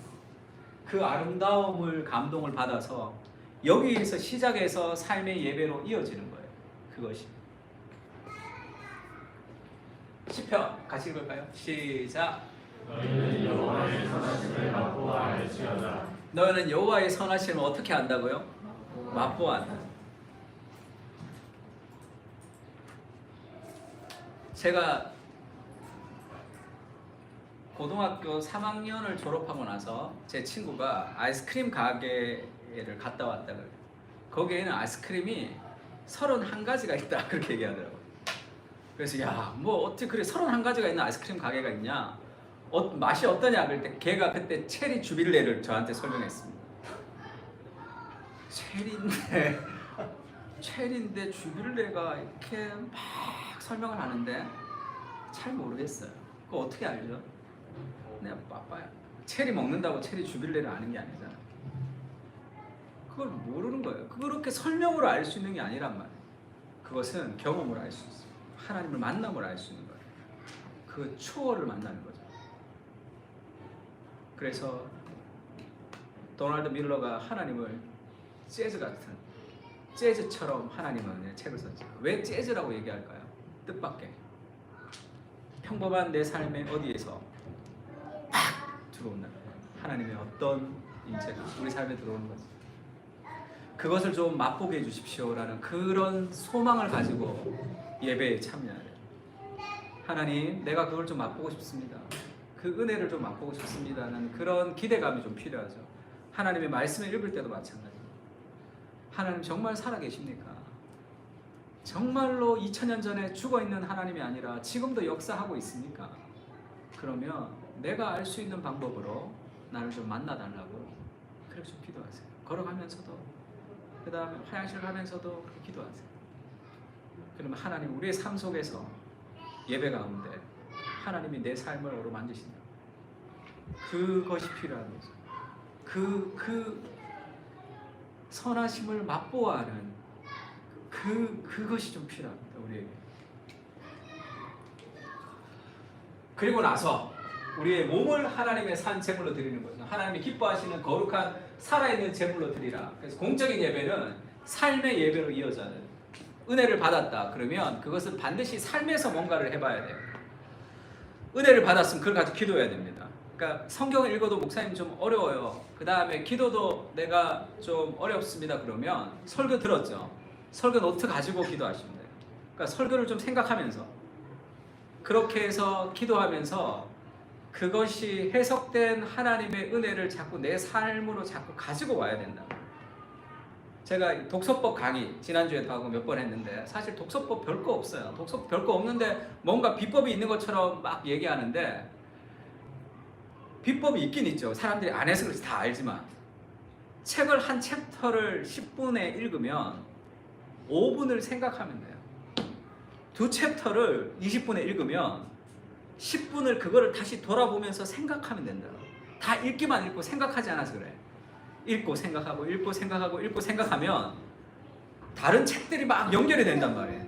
그 아름다움을, 감동을 받아서 여기에서 시작해서 삶의 예배로 이어지는 거예요. 그것이. 시편 같이 읽을까요? 시작. 너희는 여호와의 선하심을 맛보아 알지어다. 너희는 여호와의 선하심을 어떻게 안다고요? 맛보아 안다. 제가 고등학교 3학년을 졸업하고 나서 제 친구가 아이스크림 가게를 갔다 왔다 그래요. 거기에는 아이스크림이 31가지가 있다, 그렇게 얘기하더라고요. 그래서 야, 뭐 어떻게 그래 31가지가 있는 아이스크림 가게가 있냐, 맛이 어떠냐 그럴 때 걔가 그때 체리 주빌레를 저한테 설명했습니다. 체리인데 주빌레가 이렇게 막 설명을 하는데 잘 모르겠어요. 그거 어떻게 알죠? 내가 빠빠야. 체리 먹는다고 체리 주빌레를 아는 게 아니잖아. 그걸 모르는 거예요. 그렇게 설명으로 알 수 있는 게 아니란 말이에요. 그것은 경험으로 알 수 있어요. 하나님을 만남으로 알 수 있는 거예요. 그 초월을 만나는 거죠. 그래서 도널드 밀러가 하나님을 재즈 같은, 재즈처럼 하나님은 책을 썼죠. 왜 재즈라고 얘기할까요? 뜻밖의 평범한 내 삶의 어디에서 팍 들어온다. 하나님의 어떤 임재가 우리 삶에 들어오는 거죠. 그것을 좀 맛보게 해주십시오라는 그런 소망을 가지고 예배에 참여해야 돼요. 하나님, 내가 그걸 좀 맛보고 싶습니다. 그 은혜를 좀 맛보고 싶습니다는 그런 기대감이 좀 필요하죠. 하나님의 말씀을 읽을 때도 마찬가지입니다. 하나님 정말 살아계십니까? 정말로 2000년 전에 죽어있는 하나님이 아니라 지금도 역사하고 있습니까? 그러면 내가 알 수 있는 방법으로 나를 좀 만나달라고 그렇게 좀 기도하세요. 걸어가면서도, 그 다음에 화장실 가면서도 기도하세요. 그러면 하나님 우리의 삶 속에서 예배 가운데 하나님이 내 삶을 어루만지신다. 그것이 필요한 거죠. 그 선하심을 맛보아하는 그것이 좀 필요합니다, 우리에게. 그리고 나서 우리의 몸을 하나님의 산 제물로 드리는 거죠. 하나님이 기뻐하시는 거룩한 살아있는 제물로 드리라. 그래서 공적인 예배는 삶의 예배로 이어져요. 은혜를 받았다 그러면 그것은 반드시 삶에서 뭔가를 해봐야 돼요. 은혜를 받았으면 그걸 가지고 기도해야 됩니다. 그러니까 성경을 읽어도 목사님 좀 어려워요. 그 다음에 기도도 내가 좀 어렵습니다. 그러면 설교 들었죠. 설교 노트 가지고 기도하시면 돼요. 그러니까 설교를 좀 생각하면서 그렇게 해서 기도하면서 그것이 해석된 하나님의 은혜를 자꾸 내 삶으로 자꾸 가지고 와야 된다. 제가 독서법 강의 지난주에도 하고 몇 번 했는데 사실 독서법 별거 없어요. 독서법 별거 없는데 뭔가 비법이 있는 것처럼 막 얘기하는데 비법이 있긴 있죠. 사람들이 안 해서 그렇지 다 알지만 책을 한 챕터를 10분에 읽으면 5분을 생각하면 돼요. 두 챕터를 20분에 읽으면 10분을 그거를 다시 돌아보면서 생각하면 된다. 다 읽기만 읽고 생각하지 않아서 그래. 읽고 생각하고 읽고 생각하고 읽고 생각하면 다른 책들이 막 연결이 된단 말이에요.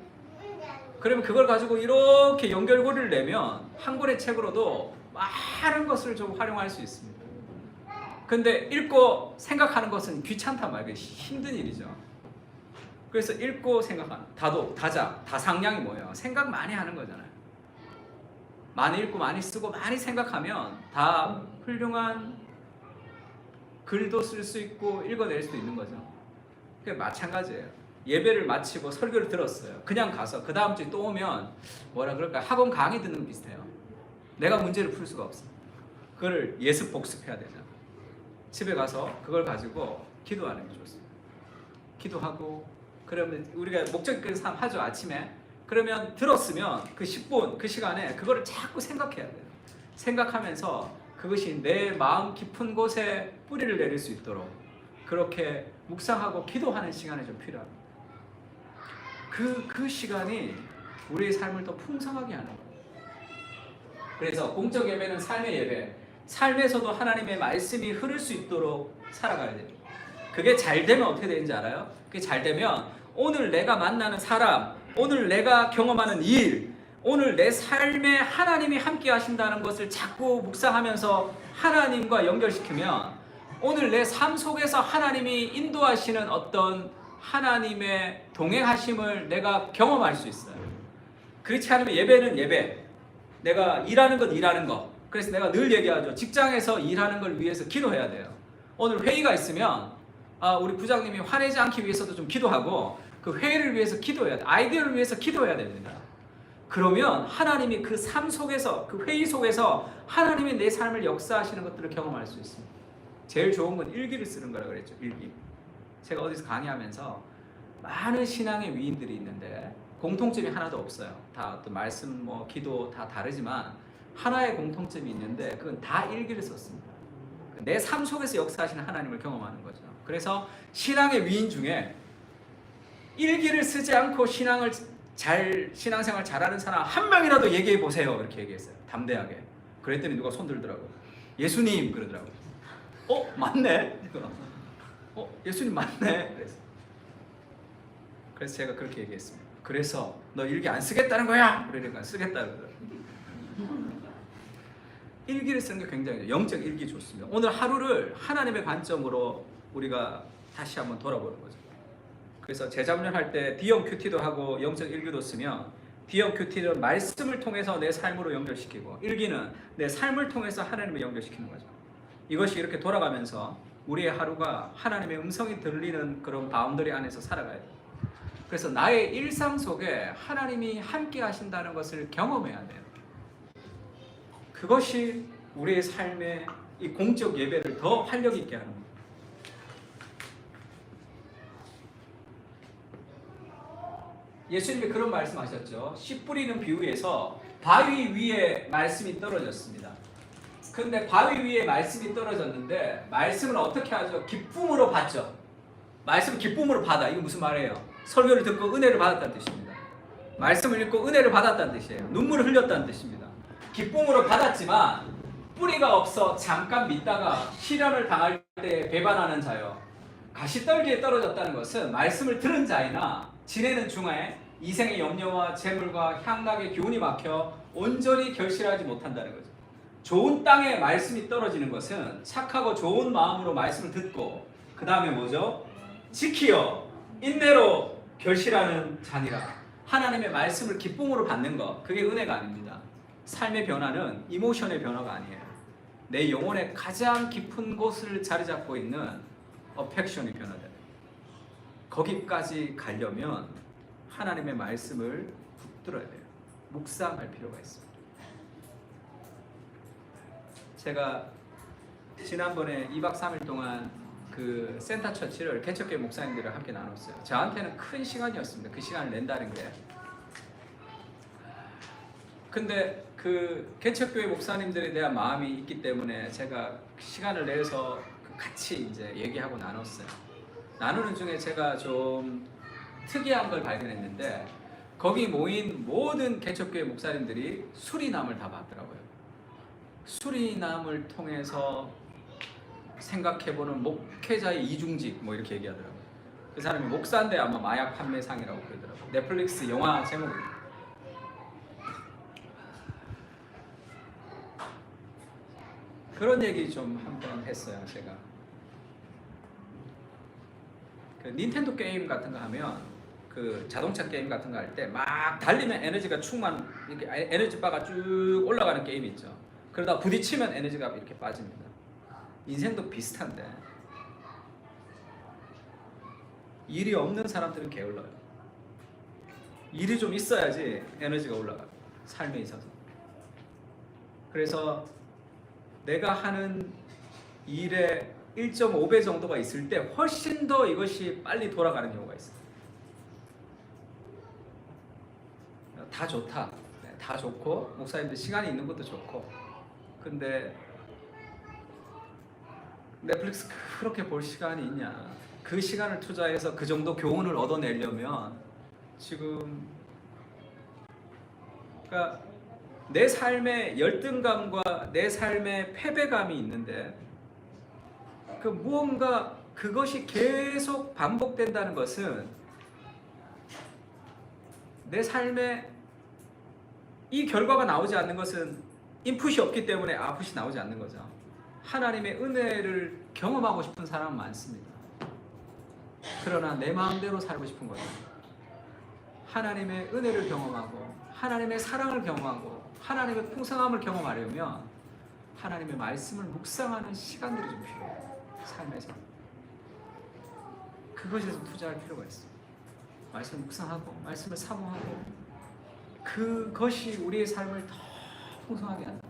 그러면 그걸 가지고 이렇게 연결고리를 내면 한 권의 책으로도 많은 것을 좀 활용할 수 있습니다. 근데 읽고 생각하는 것은 귀찮단 말이에요. 힘든 일이죠. 그래서 읽고 생각하는 다상량이 뭐예요? 생각 많이 하는 거잖아요. 많이 읽고 많이 쓰고 많이 생각하면 다 훌륭한 글도 쓸 수 있고 읽어낼 수도 있는 거죠. 그게 마찬가지예요. 예배를 마치고 설교를 들었어요. 그냥 가서 그 다음 주에 또 오면 뭐라 그럴까 학원 강의 듣는 거 비슷해요. 내가 문제를 풀 수가 없어. 그걸 예습 복습해야 되잖아. 집에 가서 그걸 가지고 기도하는 게 좋습니다. 기도하고 그러면 우리가 목적을 하죠. 아침에 그러면 들었으면 그 10분 그 시간에 그거를 자꾸 생각해야 돼요. 생각하면서 그것이 내 마음 깊은 곳에 뿌리를 내릴 수 있도록 그렇게 묵상하고 기도하는 시간이 좀 필요합니다. 그 시간이 우리의 삶을 더 풍성하게 하는 거예요. 그래서 공적 예배는 삶의 예배, 삶에서도 하나님의 말씀이 흐를 수 있도록 살아가야 돼요. 그게 잘 되면 어떻게 되는지 알아요? 그게 잘 되면 오늘 내가 만나는 사람, 오늘 내가 경험하는 일, 오늘 내 삶에 하나님이 함께 하신다는 것을 자꾸 묵상하면서 하나님과 연결시키면 오늘 내 삶 속에서 하나님이 인도하시는 어떤 하나님의 동행하심을 내가 경험할 수 있어요. 그렇지 않으면 예배는 예배, 내가 일하는 건 일하는 거. 그래서 내가 늘 얘기하죠. 직장에서 일하는 걸 위해서 기도해야 돼요. 오늘 회의가 있으면 우리 부장님이 화내지 않기 위해서도 좀 기도하고 그 회의를 위해서 기도해야 돼. 아이디어를 위해서 기도해야 됩니다. 그러면 하나님이 그 삶 속에서 그 회의 속에서 하나님이 내 삶을 역사하시는 것들을 경험할 수 있습니다. 제일 좋은 건 일기를 쓰는 거라 그랬죠. 일기. 제가 어디서 강의하면서 많은 신앙의 위인들이 있는데 공통점이 하나도 없어요. 다 어떤 말씀, 기도 다 다르지만 하나의 공통점이 있는데 그건 다 일기를 썼습니다. 내 삶 속에서 역사하시는 하나님을 경험하는 거죠. 그래서 신앙의 위인 중에 일기를 쓰지 않고 신앙생활 잘하는 사람 한 명이라도 얘기해 보세요. 이렇게 얘기했어요. 담대하게. 그랬더니 누가 손 들더라고요. 예수님 그러더라고요. 맞네. 예수님 맞네. 그래서 제가 그렇게 얘기했습니다. 그래서 너 일기 안 쓰겠다는 거야? 그러니까 쓰겠다 그러더라고요. 일기를 쓰는 게 굉장히 영적 일기 좋습니다. 오늘 하루를 하나님의 관점으로 우리가 다시 한번 돌아보는 거죠. 그래서 재작년할 때 D형 큐티도 하고 영적 일기도 쓰면 D형 큐티는 말씀을 통해서 내 삶으로 연결시키고 일기는 내 삶을 통해서 하나님을 연결시키는 거죠. 이것이 이렇게 돌아가면서 우리의 하루가 하나님의 음성이 들리는 그런 바운더리 안에서 살아가야 돼요. 그래서 나의 일상 속에 하나님이 함께 하신다는 것을 경험해야 돼요. 그것이 우리의 삶의 이 공적 예배를 더 활력 있게 하는 거예요. 예수님이 그런 말씀하셨죠. 씨 뿌리는 비유에서 바위 위에 말씀이 떨어졌습니다. 그런데 바위 위에 말씀이 떨어졌는데 말씀을 어떻게 하죠? 기쁨으로 받죠. 말씀을 기쁨으로 받아. 이거 무슨 말이에요? 설교를 듣고 은혜를 받았다는 뜻입니다. 말씀을 읽고 은혜를 받았다는 뜻이에요. 눈물을 흘렸다는 뜻입니다. 기쁨으로 받았지만 뿌리가 없어 잠깐 믿다가 시련을 당할 때 배반하는 자요. 가시떨기에 떨어졌다는 것은 말씀을 들은 자이나 지내는 중에 이생의 염려와 재물과 향락의 기운이 막혀 온전히 결실하지 못한다는 거죠. 좋은 땅에 말씀이 떨어지는 것은 착하고 좋은 마음으로 말씀을 듣고 그 다음에 뭐죠? 지키어 인내로 결실하는 자니라. 하나님의 말씀을 기쁨으로 받는 것, 그게 은혜가 아닙니다. 삶의 변화는 이모션의 변화가 아니에요. 내 영혼의 가장 깊은 곳을 자리 잡고 있는 어펙션의 변화다. 거기까지 가려면 하나님의 말씀을 붙들어야 돼요. 묵상할 필요가 있습니다. 제가 지난번에 2박 3일 동안 그 센터 처치를 개척교회 목사님들과 함께 나눴어요. 저한테는 큰 시간이었습니다. 그 시간을 낸다는 게. 근데 그 개척교회 목사님들에 대한 마음이 있기 때문에 제가 시간을 내서 같이 이제 얘기하고 나눴어요. 나누는 중에 제가 좀 특이한 걸 발견했는데 거기 모인 모든 개척교회 목사님들이 수리남을 다 받더라고요. 수리남을 통해서 생각해보는 목회자의 이중직 뭐 이렇게 얘기하더라고요. 그 사람이 목사인데 아마 마약 판매상이라고 그러더라고요. 넷플릭스 영화 제목입니다. 그런 얘기 좀 한번 했어요. 제가 그 닌텐도 게임 같은 거 하면 그 자동차 게임 같은 거 할 때 막 달리면 에너지가 충만 이렇게 에너지 바가 쭉 올라가는 게임이 있죠. 그러다 부딪히면 에너지가 이렇게 빠집니다. 인생도 비슷한데 일이 없는 사람들은 게을러요. 일이 좀 있어야지 에너지가 올라가요. 삶에 있어서. 그래서 내가 하는 일의 1.5배 정도가 있을 때 훨씬 더 이것이 빨리 돌아가는 경우가 있어요. 다 좋다. 네, 다 좋고 목사님들 시간이 있는 것도 좋고 근데 넷플릭스 그렇게 볼 시간이 있냐. 그 시간을 투자해서 그 정도 교훈을 얻어내려면 지금 그러니까 내 삶의 열등감과 내 삶의 패배감이 있는데 그 무언가 그것이 계속 반복된다는 것은 내 삶에 이 결과가 나오지 않는 것은 인풋이 없기 때문에 아웃풋이 나오지 않는 거죠. 하나님의 은혜를 경험하고 싶은 사람은 많습니다. 그러나 내 마음대로 살고 싶은 거죠. 하나님의 은혜를 경험하고 하나님의 사랑을 경험하고 하나님의 풍성함을 경험하려면 하나님의 말씀을 묵상하는 시간들이 좀 필요해요. 삶에서. 그것에 좀 투자할 필요가 있어요. 말씀을 묵상하고 말씀을 사모하고 그것이 우리의 삶을 더 풍성하게 한다.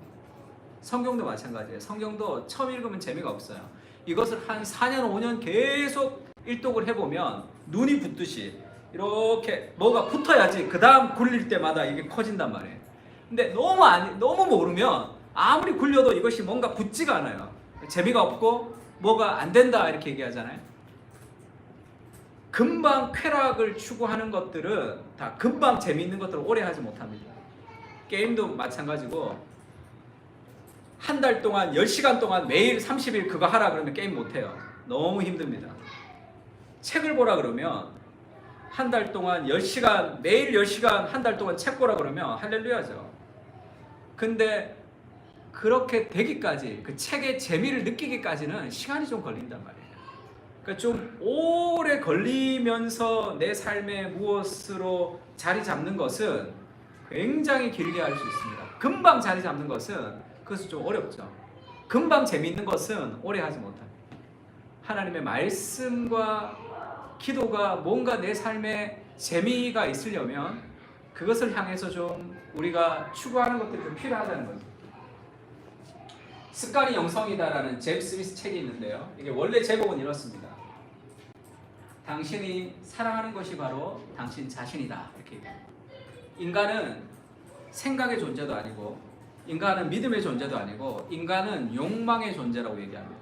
성경도 마찬가지예요. 성경도 처음 읽으면 재미가 없어요. 이것을 한 4년 5년 계속 일독을 해보면 눈이 붙듯이 이렇게 뭐가 붙어야지 그 다음 굴릴 때마다 이게 커진단 말이에요. 근데 너무 모르면 아무리 굴려도 이것이 뭔가 붙지가 않아요. 재미가 없고 뭐가 안 된다 이렇게 얘기하잖아요. 금방 쾌락을 추구하는 것들은 다 금방 재미있는 것들을 오래 하지 못합니다. 게임도 마찬가지고 한 달 동안 10시간 동안 매일 30일 그거 하라 그러면 게임 못해요. 너무 힘듭니다. 책을 보라 그러면 한 달 동안 10시간 매일 10시간 한 달 동안 책 보라 그러면 할렐루야죠. 근데 그렇게 되기까지 그 책의 재미를 느끼기까지는 시간이 좀 걸린단 말이에요. 그러니까 좀 오래 걸리면서 내 삶에 무엇으로 자리 잡는 것은 굉장히 길게 할 수 있습니다. 금방 자리 잡는 것은 그것은 좀 어렵죠. 금방 재미있는 것은 오래 하지 못합니다. 하나님의 말씀과 기도가 뭔가 내 삶에 재미가 있으려면 그것을 향해서 좀 우리가 추구하는 것들이 좀 필요하다는 거죠. 습관이 영성이다라는 제임스 스미스 책이 있는데요. 이게 원래 제목은 이렇습니다. 당신이 사랑하는 것이 바로 당신 자신이다. 이렇게 얘기합니다. 인간은 생각의 존재도 아니고 인간은 믿음의 존재도 아니고 인간은 욕망의 존재라고 얘기합니다.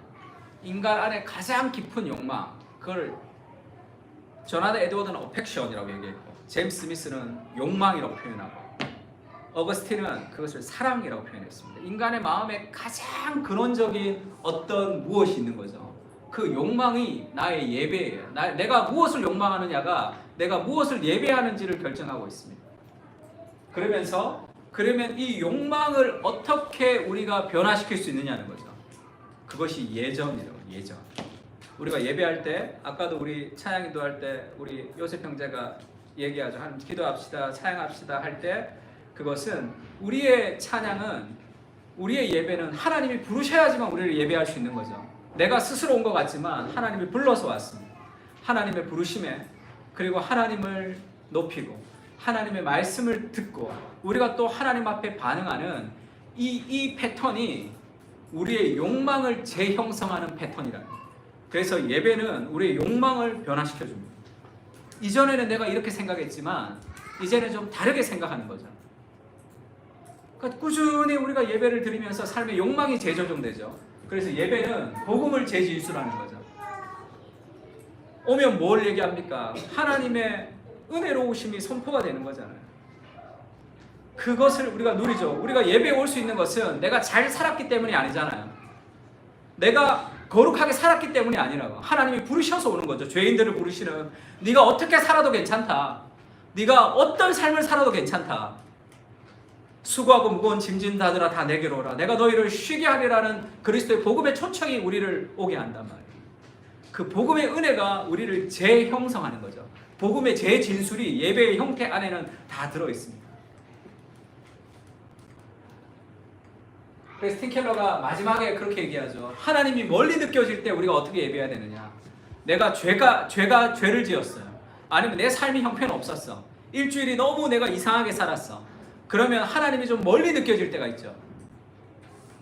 인간 안에 가장 깊은 욕망, 그걸 조나단 에드워드는 어펙션이라고 얘기했고 제임스 스미스는 욕망이라고 표현하고 어거스틴은 그것을 사랑이라고 표현했습니다. 인간의 마음에 가장 근원적인 어떤 무엇이 있는 거죠. 그 욕망이 나의 예배예요. 내가 무엇을 욕망하느냐가 내가 무엇을 예배하는지를 결정하고 있습니다. 그러면 이 욕망을 어떻게 우리가 변화시킬 수 있느냐는 거죠. 그것이 예전이라고. 예전. 우리가 예배할 때, 아까도 우리 찬양 기도할 때 우리 요셉 형제가 얘기하죠. 하나님 기도합시다, 찬양합시다 할 때 그것은 우리의 찬양은, 우리의 예배는 하나님이 부르셔야지만 우리를 예배할 수 있는 거죠. 내가 스스로 온 것 같지만 하나님이 불러서 왔습니다. 하나님의 부르심에, 그리고 하나님을 높이고 하나님의 말씀을 듣고 우리가 또 하나님 앞에 반응하는 이 패턴이 우리의 욕망을 재형성하는 패턴이라는 거예요. 그래서 예배는 우리의 욕망을 변화시켜 줍니다. 이전에는 내가 이렇게 생각했지만 이제는 좀 다르게 생각하는 거죠. 그러니까 꾸준히 우리가 예배를 드리면서 삶의 욕망이 재조정되죠. 그래서 예배는 복음을 재질수라는 거죠. 오면 뭘 얘기합니까? 하나님의 은혜로우심이 선포가 되는 거잖아요. 그것을 우리가 누리죠. 우리가 예배에 올 수 있는 것은 내가 잘 살았기 때문이 아니잖아요. 내가 거룩하게 살았기 때문이 아니라고. 하나님이 부르셔서 오는 거죠. 죄인들을 부르시는, 네가 어떻게 살아도 괜찮다. 네가 어떤 삶을 살아도 괜찮다. 수고하고 무거운 짐진 자들아 다 내게로 오라. 내가 너희를 쉬게 하리라는 그리스도의 복음의 초청이 우리를 오게 한단 말이에요. 그 복음의 은혜가 우리를 재형성하는 거죠. 복음의 재진술이 예배의 형태 안에는 다 들어있습니다. 그래서 팀켈러가 마지막에 그렇게 얘기하죠. 하나님이 멀리 느껴질 때 우리가 어떻게 예배해야 되느냐. 내가 죄를 지었어요. 아니면 내 삶이 형편없었어. 일주일이 너무 내가 이상하게 살았어. 그러면 하나님이 좀 멀리 느껴질 때가 있죠.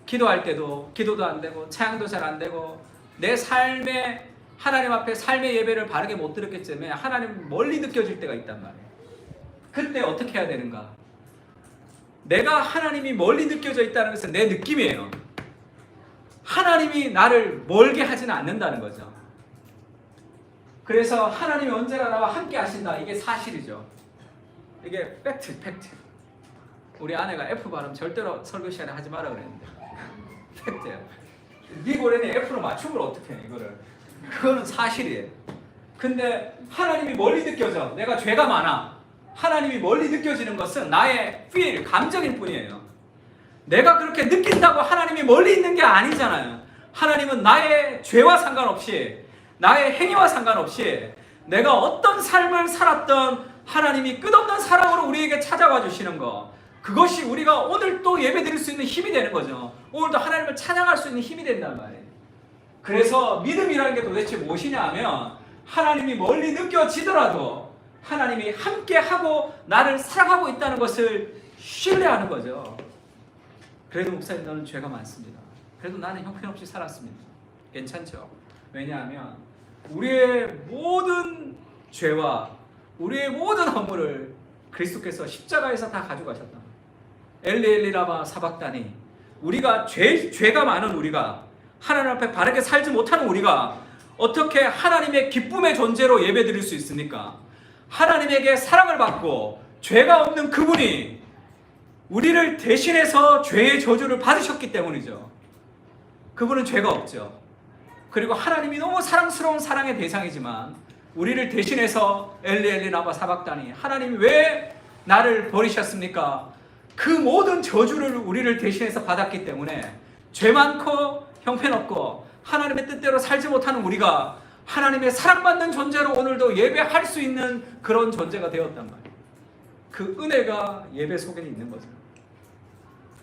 기도할 때도 기도도 안 되고 찬양도 잘 안 되고 내 삶에 하나님 앞에 삶의 예배를 바르게 못 드렸기 때문에 하나님 멀리 느껴질 때가 있단 말이에요. 그때 어떻게 해야 되는가? 내가 하나님이 멀리 느껴져 있다는 것은 내 느낌이에요. 하나님이 나를 멀게 하지는 않는다는 거죠. 그래서 하나님이 언제나 나와 함께 하신다. 이게 사실이죠. 이게 팩트. 우리 아내가 F 발음 절대로 설교 시간에 하지 마라 그랬는데 팩트예요. 네 고래는 F로 맞춤을 어떻게 해 이거를. 그거는 사실이에요. 근데 하나님이 멀리 느껴져. 내가 죄가 많아. 하나님이 멀리 느껴지는 것은 나의 feel, 감정일 뿐이에요. 내가 그렇게 느낀다고 하나님이 멀리 있는 게 아니잖아요. 하나님은 나의 죄와 상관없이, 나의 행위와 상관없이 내가 어떤 삶을 살았던 하나님이 끝없는 사랑으로 우리에게 찾아와 주시는 거, 그것이 우리가 오늘 또 예배 드릴 수 있는 힘이 되는 거죠. 오늘도 하나님을 찬양할 수 있는 힘이 된단 말이에요. 그래서 믿음이라는 게 도대체 무엇이냐 하면 하나님이 멀리 느껴지더라도 하나님이 함께하고 나를 사랑하고 있다는 것을 신뢰하는 거죠. 그래도 목사님 저는 죄가 많습니다. 그래도 나는 형편없이 살았습니다. 괜찮죠? 왜냐하면 우리의 모든 죄와 우리의 모든 허물을 그리스도께서 십자가에서 다 가져가셨다. 엘리엘리라마 사박다니. 우리가 죄가 많은 우리가, 하나님 앞에 바르게 살지 못하는 우리가 어떻게 하나님의 기쁨의 존재로 예배드릴 수 있습니까? 하나님에게 사랑을 받고 죄가 없는 그분이 우리를 대신해서 죄의 저주를 받으셨기 때문이죠. 그분은 죄가 없죠. 그리고 하나님이 너무 사랑스러운 사랑의 대상이지만 우리를 대신해서 엘리엘리 라마 사박다니, 하나님이 왜 나를 버리셨습니까? 그 모든 저주를 우리를 대신해서 받았기 때문에 죄 많고 형편없고 하나님의 뜻대로 살지 못하는 우리가 하나님의 사랑받는 존재로 오늘도 예배할 수 있는 그런 존재가 되었단 말이에요. 그 은혜가 예배 속에 있는 거죠.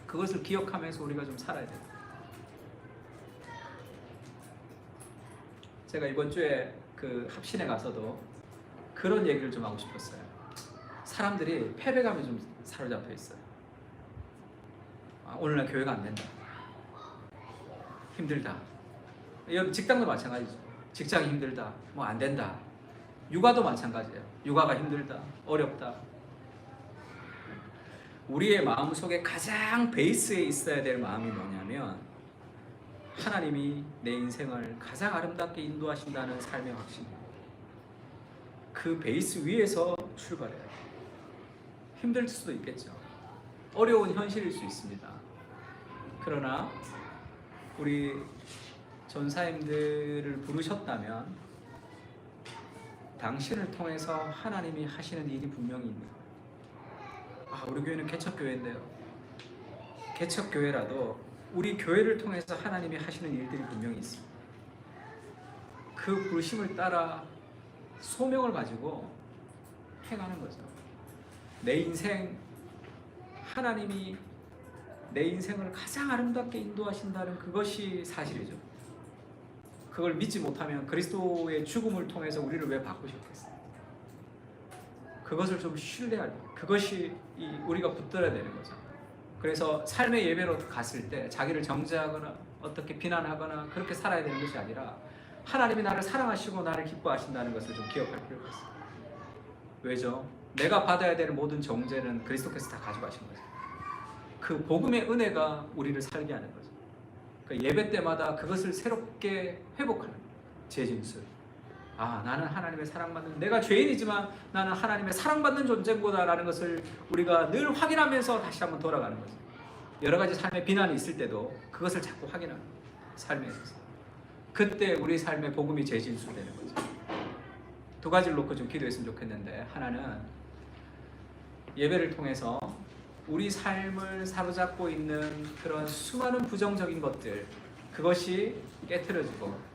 그것을 기억하면서 우리가 좀 살아야 돼요. 제가 이번 주에 그 합신에 가서도 그런 얘기를 좀 하고 싶었어요. 사람들이 패배감에 좀 사로잡혀 있어요. 오늘날 교회가 안 된다. 힘들다. 여러분 직장도 마찬가지죠. 직장이 힘들다. 뭐 안 된다. 육아도 마찬가지예요. 육아가 힘들다. 어렵다. 우리의 마음속에 가장 베이스에 있어야 될 마음이 뭐냐면 하나님이 내 인생을 가장 아름답게 인도하신다는 삶의 확신이에요. 그 베이스 위에서 출발해요. 힘들 수도 있겠죠. 어려운 현실일 수 있습니다. 그러나 우리 전사님들을 부르셨다면 당신을 통해서 하나님이 하시는 일이 분명히 있는 거예요. 우리 교회는 개척교회인데요. 개척교회라도 우리 교회를 통해서 하나님이 하시는 일들이 분명히 있습니다. 그 부르심을 따라 소명을 가지고 행하는 거죠. 내 인생, 하나님이 내 인생을 가장 아름답게 인도하신다는 그것이 사실이죠. 그걸 믿지 못하면 그리스도의 죽음을 통해서 우리를 왜 바꾸셨겠어요? 그것을 좀 신뢰할 때, 그것이 우리가 붙들어야 되는 거죠. 그래서 삶의 예배로 갔을 때 자기를 정죄하거나 어떻게 비난하거나 그렇게 살아야 되는 것이 아니라 하나님이 나를 사랑하시고 나를 기뻐하신다는 것을 좀 기억할 필요가 있어요. 왜죠? 내가 받아야 될 모든 정죄는 그리스도께서 다 가져가신 거죠. 그 복음의 은혜가 우리를 살게 하는 거죠. 그 예배 때마다 그것을 새롭게 회복하는 재진술. 나는 하나님의 사랑받는, 내가 죄인이지만 나는 하나님의 사랑받는 존재구나라는 것을 우리가 늘 확인하면서 다시 한번 돌아가는 거죠. 여러 가지 삶의 비난이 있을 때도 그것을 자꾸 확인하는 거예요. 삶에 있어서. 그때 우리 삶의 복음이 재진술되는 거죠. 두 가지를 놓고 좀 기도했으면 좋겠는데, 하나는 예배를 통해서 우리 삶을 사로잡고 있는 그런 수많은 부정적인 것들, 그것이 깨트려지고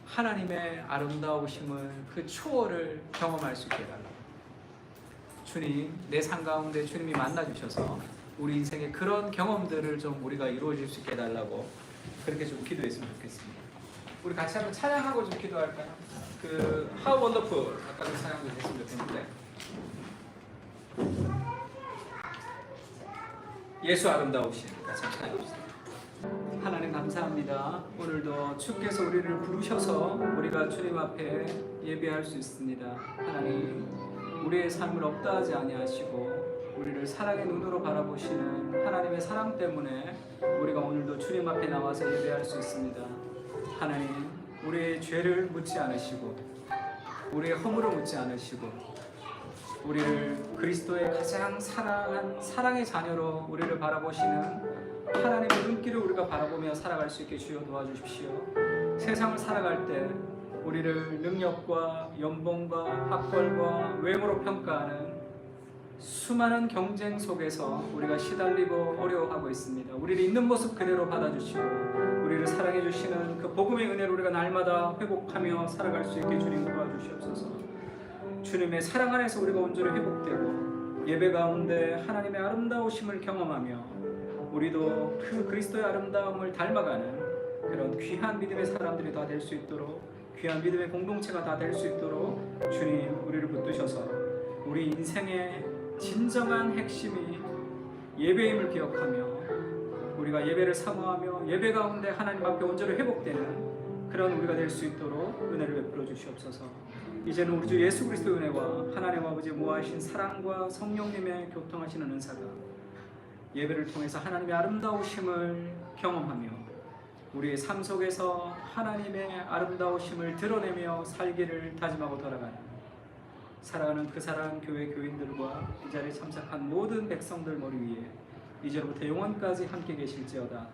하나님의 아름다우심을, 그 초월을 경험할 수 있게 해달라고. 주님, 내 삶 가운데 주님이 만나주셔서 우리 인생의 그런 경험들을 좀 우리가 이루어질 수 있게 해달라고 그렇게 좀 기도했으면 좋겠습니다. 우리 같이 한번 찬양하고 좀 기도할까요? 그 How Wonderful 아까도 찬양도 했으면 좋겠는데, 예수 아름다우신 같이 찬양합시다. 하나님 감사합니다. 오늘도 주께서 우리를 부르셔서 우리가 주님 앞에 예배할 수 있습니다. 하나님, 우리의 삶을 없다하지 아니하시고 우리를 사랑의 눈으로 바라보시는 하나님의 사랑 때문에 우리가 오늘도 주님 앞에 나와서 예배할 수 있습니다. 하나님, 우리의 죄를 묻지 않으시고 우리의 허물을 묻지 않으시고 우리를 그리스도의 가장 사랑한 사랑의 자녀로 우리를 바라보시는 하나님의 눈길을 우리가 바라보며 살아갈 수 있게 주여 도와주십시오. 세상을 살아갈 때 우리를 능력과 연봉과 학벌과 외모로 평가하는 수많은 경쟁 속에서 우리가 시달리고 어려워하고 있습니다. 우리를 있는 모습 그대로 받아주시고 우리를 사랑해 주시는 그 복음의 은혜를 우리가 날마다 회복하며 살아갈 수 있게 주님 도와주시옵소서. 주님의 사랑 안에서 우리가 온전히 회복되고 예배 가운데 하나님의 아름다우심을 경험하며 우리도 그 그리스도의 아름다움을 닮아가는 그런 귀한 믿음의 사람들이 다 될 수 있도록, 귀한 믿음의 공동체가 다 될 수 있도록 주님 우리를 붙드셔서 우리 인생의 진정한 핵심이 예배임을 기억하며 우리가 예배를 사모하며 예배 가운데 하나님 앞에 온전히 회복되는 그런 우리가 될 수 있도록 은혜를 베풀어 주시옵소서. 이제는 우리 주 예수 그리스도의 은혜와 하나님 아버지의 무하신 사랑과 성령님의 교통하시는 은사가 예배를 통해서 하나님의 아름다우심을 경험하며 우리의 삶 속에서 하나님의 아름다우심을 드러내며 살기를 다짐하고 돌아가는 사랑하는 그 사랑 교회 교인들과 이 자리에 참석한 모든 백성들 머리 위에 이제로부터 영원까지 함께 계실지어다.